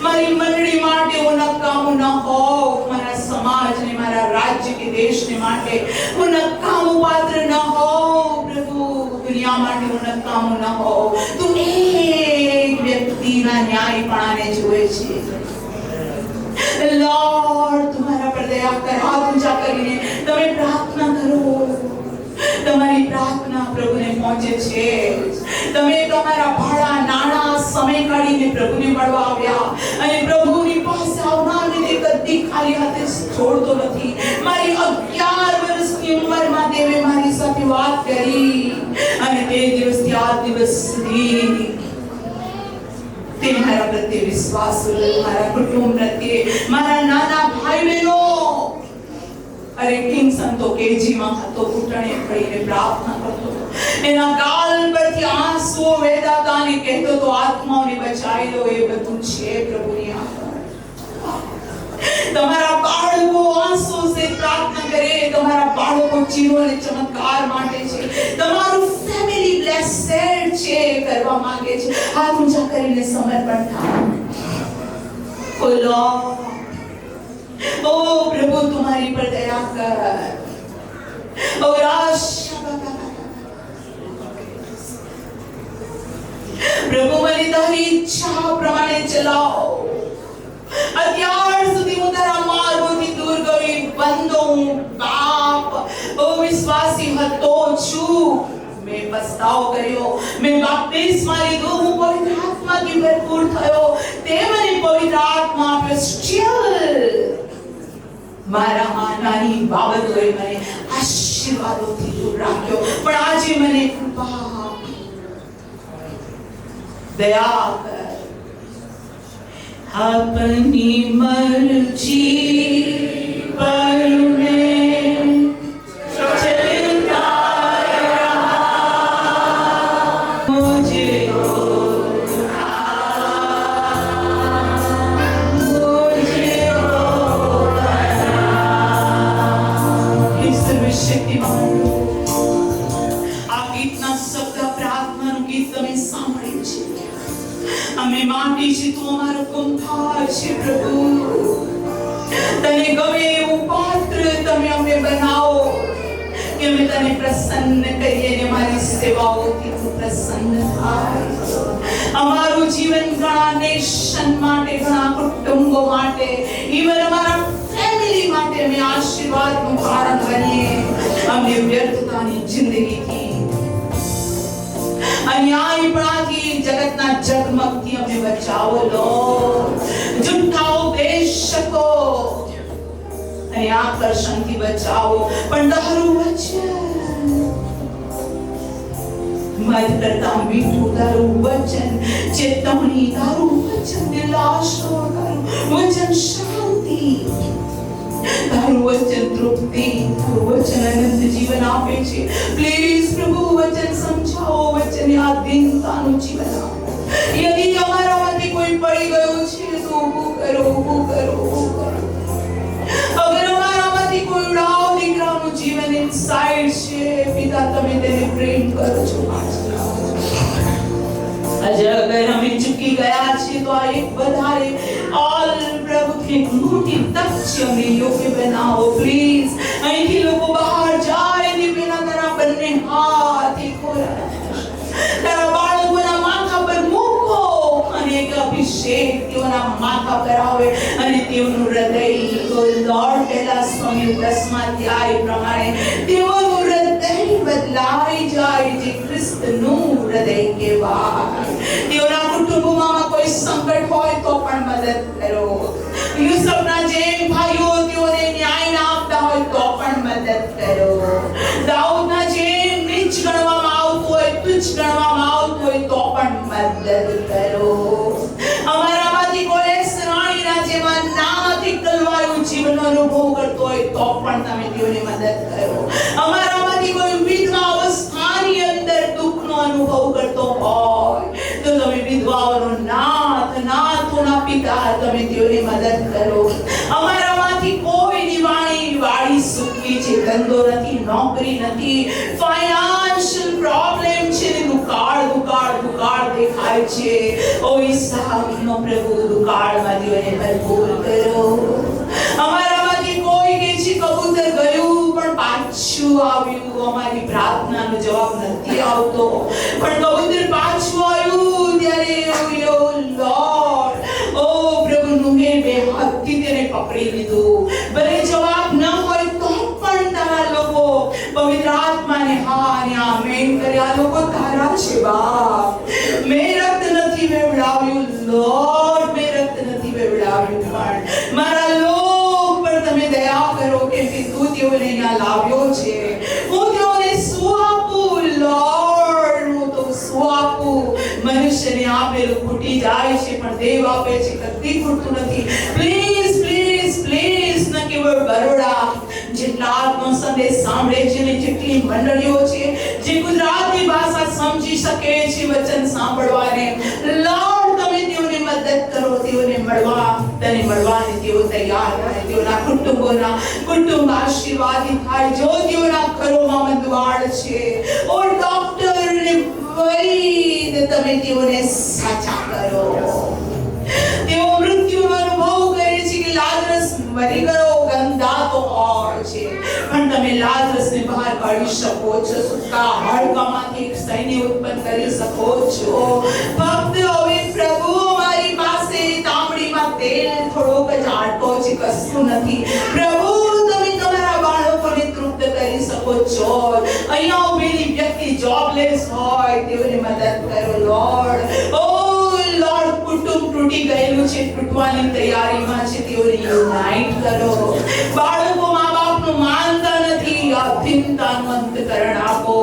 મારી મંડળી માટે હું નકામું ન હોઉં. મારા સમાજ ને મારા રાજ્ય કે દેશને માટે હું નકામું પાત્ર ન હોઉં. પ્રભુ દુનિયા માટે હું નકામું ન હોઉં. તું એક વ્યક્તિના ન્યાયપણાને જોએ છે લોર્ડ. તમારા પર દયા કર. હાથ ઊંચા કરીને તમે પ્રાર્થના કરો. તમારી પ્રાર્થના પ્રભુને પહોંચે છે. તમે તમારા ભાડા નાણા સમય કાઢીને પ્રભુને મળવા આવ્યા અને પ્રભુની પાસે આવનારને તે કદી ખાલી હાથે છોડતો નથી. મારી 11 વર્ષની ઉંમરમાં દેવે મારી સાથે વાત કરી અને તે દિવસથી આ દિવસ સુધી તે મારા પ્રત્યે વિશ્વાસ, મારા કુટુંબ પ્રત્યે, મારા નાના ભાઈ બહેનો. અરે કિંગ સંતો કેજીમાં હતો, ઘૂંટણે પડીને પ્રાર્થના કરતો. એના ગાલ પરથી આંસુઓ વહેતા અને કહેતો તો આત્માઓને બચાવી લો. એ બધું છે પ્રભુની આગળ. તમારા બાળકો આંસુ સે પ્રાર્થના કરે. તમારા બાળકો ચીરો અને ચમત્કાર માટે છે. તમારું કેસેટ છે કરવા માંગે છે. હાથ ઊંચા કરીને સમર્પણ થાઓ. ઓ લોર્ડ, ઓ પ્રભુ तुम्हारी पर दया कर. ઓ પ્રભુ મને તારી ઈચ્છા પ્રમાણે ચલાવો. અત્યાર સુધી હું તારા માર્ગોથી દૂર ગઈ બંધો હું બાપ વિશ્વાસી હતો છું. મેં પસ્તાવો કર્યો, મેં બાપ્તિસ્મા લીધો, હું પવિત્ર આત્માથી ભરપૂર થયો, તે મને પવિત્ર આત્મા આપ્યો. સ્ટીલ મારા નાની બાબતોએ મને આશીર્વાદોથી દૂર રાખ્યો, પણ આજે મને કૃપા દયા કર. अपनी मर्जी पर मैं चलता रहा, मुझे सर्वशक्तिमान આ ગીતના શબ્દ પ્રાર્થનાનું ગીત તમે સાંભળ્યું છે. અમે માંગીએ છીએ તું અમારો કુંભાર છે પ્રભુ. તને ગમે એવું પાત્ર તમે અમને બનાવો કે અમે તને પ્રસન્ન કરીએ અને અમારી સેવાઓથી તું પ્રસન્ન થાય. અમારું જીવન ઘણા નેશન માટે, ઘણા કુટુંબો માટે, ઈવન અમારા ફેમિલી માટે અમે આશીર્વાદનું કારણ બનીએ. અમને વ્યર્થતાની જિંદગીથી, અન્યાયપણાથી, જગતના ઝગમગથી અમને બચાવો લો. જુઠ્ઠા ઉપદેશકો અને આકર્ષણથી બચાવો, પણ તારું વચન મધ કરતા મીઠું, તારું વચન ચેતવણી, તારું વચન દિલાસો, તારું વચન શાંતિ, તારું વચન તૃપ્તિ, તારું વચન અનંત જીવન આપે છે. પ્લીઝ પ્રભુ વચન સમજાવો, વચન આધીનતાનું જીવન આપો. યદિ અમારામાંથી કોઈ પડી ગયું છે તો ઊભું કરો, ઊભું કરો, ઊભું કરો. અગર અમારામાંથી કોઈ ઉડાવ દીકરાનું જીવન ઇનસાઇડ છે, પિતા તમે તેને પ્રેમ કરો છો. આજે અગર અમે ચૂકી ગયા છીએ તો આ એક વધારે ઓલ પ્રભુથી મોટી તક છે. અમને યોગ્ય બનાવો પ્લીઝ. અહીંથી લોકો બહાર જાય તે પહેલા તારા બંને હાથ તારા બાળકોના માથા પર મૂકો અને એક અભિષેક તેઓના માથા પર આવે અને તેઓનું હૃદય લોર્ડ પહેલા સ્વામી 10મા અધ્યાય પ્રમાણે તેઓનું હૃદય બદલાઈ જાય જે ખ્રિસ્તનું હૃદય કહેવાય. તેઓના કુટુંબમાં કોઈ સંકટ હોય તો પણ મદદ કરો. યુસુફના જેમ ભાઈઓ તેઓને ન્યાય ના આપતા હોય તો પણ મદદ કરો. દાઉદના જેમ નીચ ગણવામાં આવતું હોય, તુચ્છ ગણવામાં આવતું હોય તો પણ મદદ કરો. અમારામાંથી કોઈ રાણીના જેમાં નામથી કલવાયું જીવનનો અનુભવ કરતો હોય તો પણ તમે તેઓને મદદ કરો. અમારામાંથી કોઈ વિધવા અવસ્થાની અંદર દુઃખનો અનુભવ કરતો હોય તો તમે વિધવાઓનો નાથોના પિતા તમે તેઓને મદદ કરો. અમારામાંથી કોઈની વાડી સૂકી છે, ધંધો નથી, નોકરી નથી, ફાઇનાન્શિયલ પ્રોબ્લેમ છે, દુકાળ દેખાય છે. ઓ ઈસાકનો પ્રભુ દુકાળમાં તેઓને ભરપૂર કરો. અમારામાંથી કોઈ કે છે કબૂતર ગયું પણ પાછું આવ્યું, અમારી પ્રાર્થનાનો જવાબ નથી આવતો, પણ કબૂતર પાછું આવ્યું ત્યારે લોર્ડ ઓ પ્રભુ નુહે બે હાથથી તેને પકડી લીધું. ભલે જવાબ ન હોય તો પણ તારા લોકો પવિત્ર આત્માને હા અને આમેન કરે. આ લોકો તારા છે બાપ. મેં રક્ત નથી વેવડાવ્યું લોર્ડ, મેં રક્ત નથી વેવડાવ્યું, પણ મારા લોક પર તમે દયા કરો કેમ કે તું તેઓને અહીંયા લાવ્યો છે. હું તેઓને શું આપું લોર્ડ? હું તો શું આપું? મનુષ્યને આપેલું ખૂટી જાય છે પણ દેવ આપે છે કદી ખૂટતું નથી. પ્લીઝ પ્લીઝ પ્લીઝ ન કેવળ બરોડા જેટલા આત્મા સંદેશ સાંભળે છે ને જેટલી મંડળીઓ છે જે ગુજરાતી ભાષા સમજી શકે છે વચન સાંભળવાને, લોર્ડ તમે તેઓને મદદ કરો. તેઓને તને મળવાને તેઓ તૈયાર થાય. તેઓના કુટુંબ આશીર્વાદિત થાય. જો તેઓના ઘરોમાં મંદવાડ છે, ઓ ડોક્ટર ને તમે તેઓને સાચા કરો. તેઓ મૃત્યુનો અનુભવ કરે છે કે લાજરસ મરી ગયો, ગંધાતો હોય છે, પણ તમે લાજરસને બહાર કાઢી શકો છો. સૂકા હાડકામાંથી એક સૈન્ય ઉત્પન્ન કરી શકો છો. ફક્ત હવે પ્રભુ મારી પાસે તાંબડીમાં તેલ થોડોક જ આટો છે, કશું નથી. પ્રભુ તમે તમારા બાળકોને તૃપ્ત કરી શકો છો. અહીંયા ઉભેલી વ્યક્તિ જોબલેસ હોય, તેઓને મદદ કરો લોર્ડ. ઓ લોર્ડ, કુટુંબ તૂટી ગયેલું છે, તૂટવાની તૈયારીમાં છે, તેઓને યુનાઇટ કરો. બાળકો મા બાપનું માનતા નથી, અધીનતાનું અંતકરણ આપો.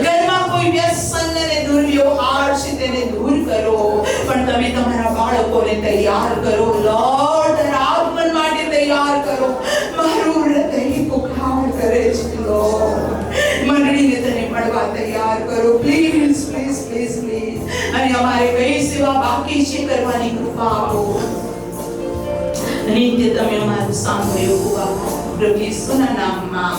ઘરમાં કોઈ વ્યસન અને દુર્વ્યવહાર છે, તેને દૂર કરો. પણ તમે તમારા બાળકોને તૈયાર કરો લોર્ડ, આગમન માટે તૈયાર કરો. મારું હૃદય પુકાર કરે છે લોર્ડ. મંડળીને તને મળવા તૈયાર કરો પ્લીઝ પ્લીઝ પ્લીઝ પ્લીઝ. અને અમારે કઈ સેવા બાકી છે કરવાની કૃપા આપો. નિત્ય તમે અમારું સાંભળ્યું પ્રભુ ઈસુના નામમાં.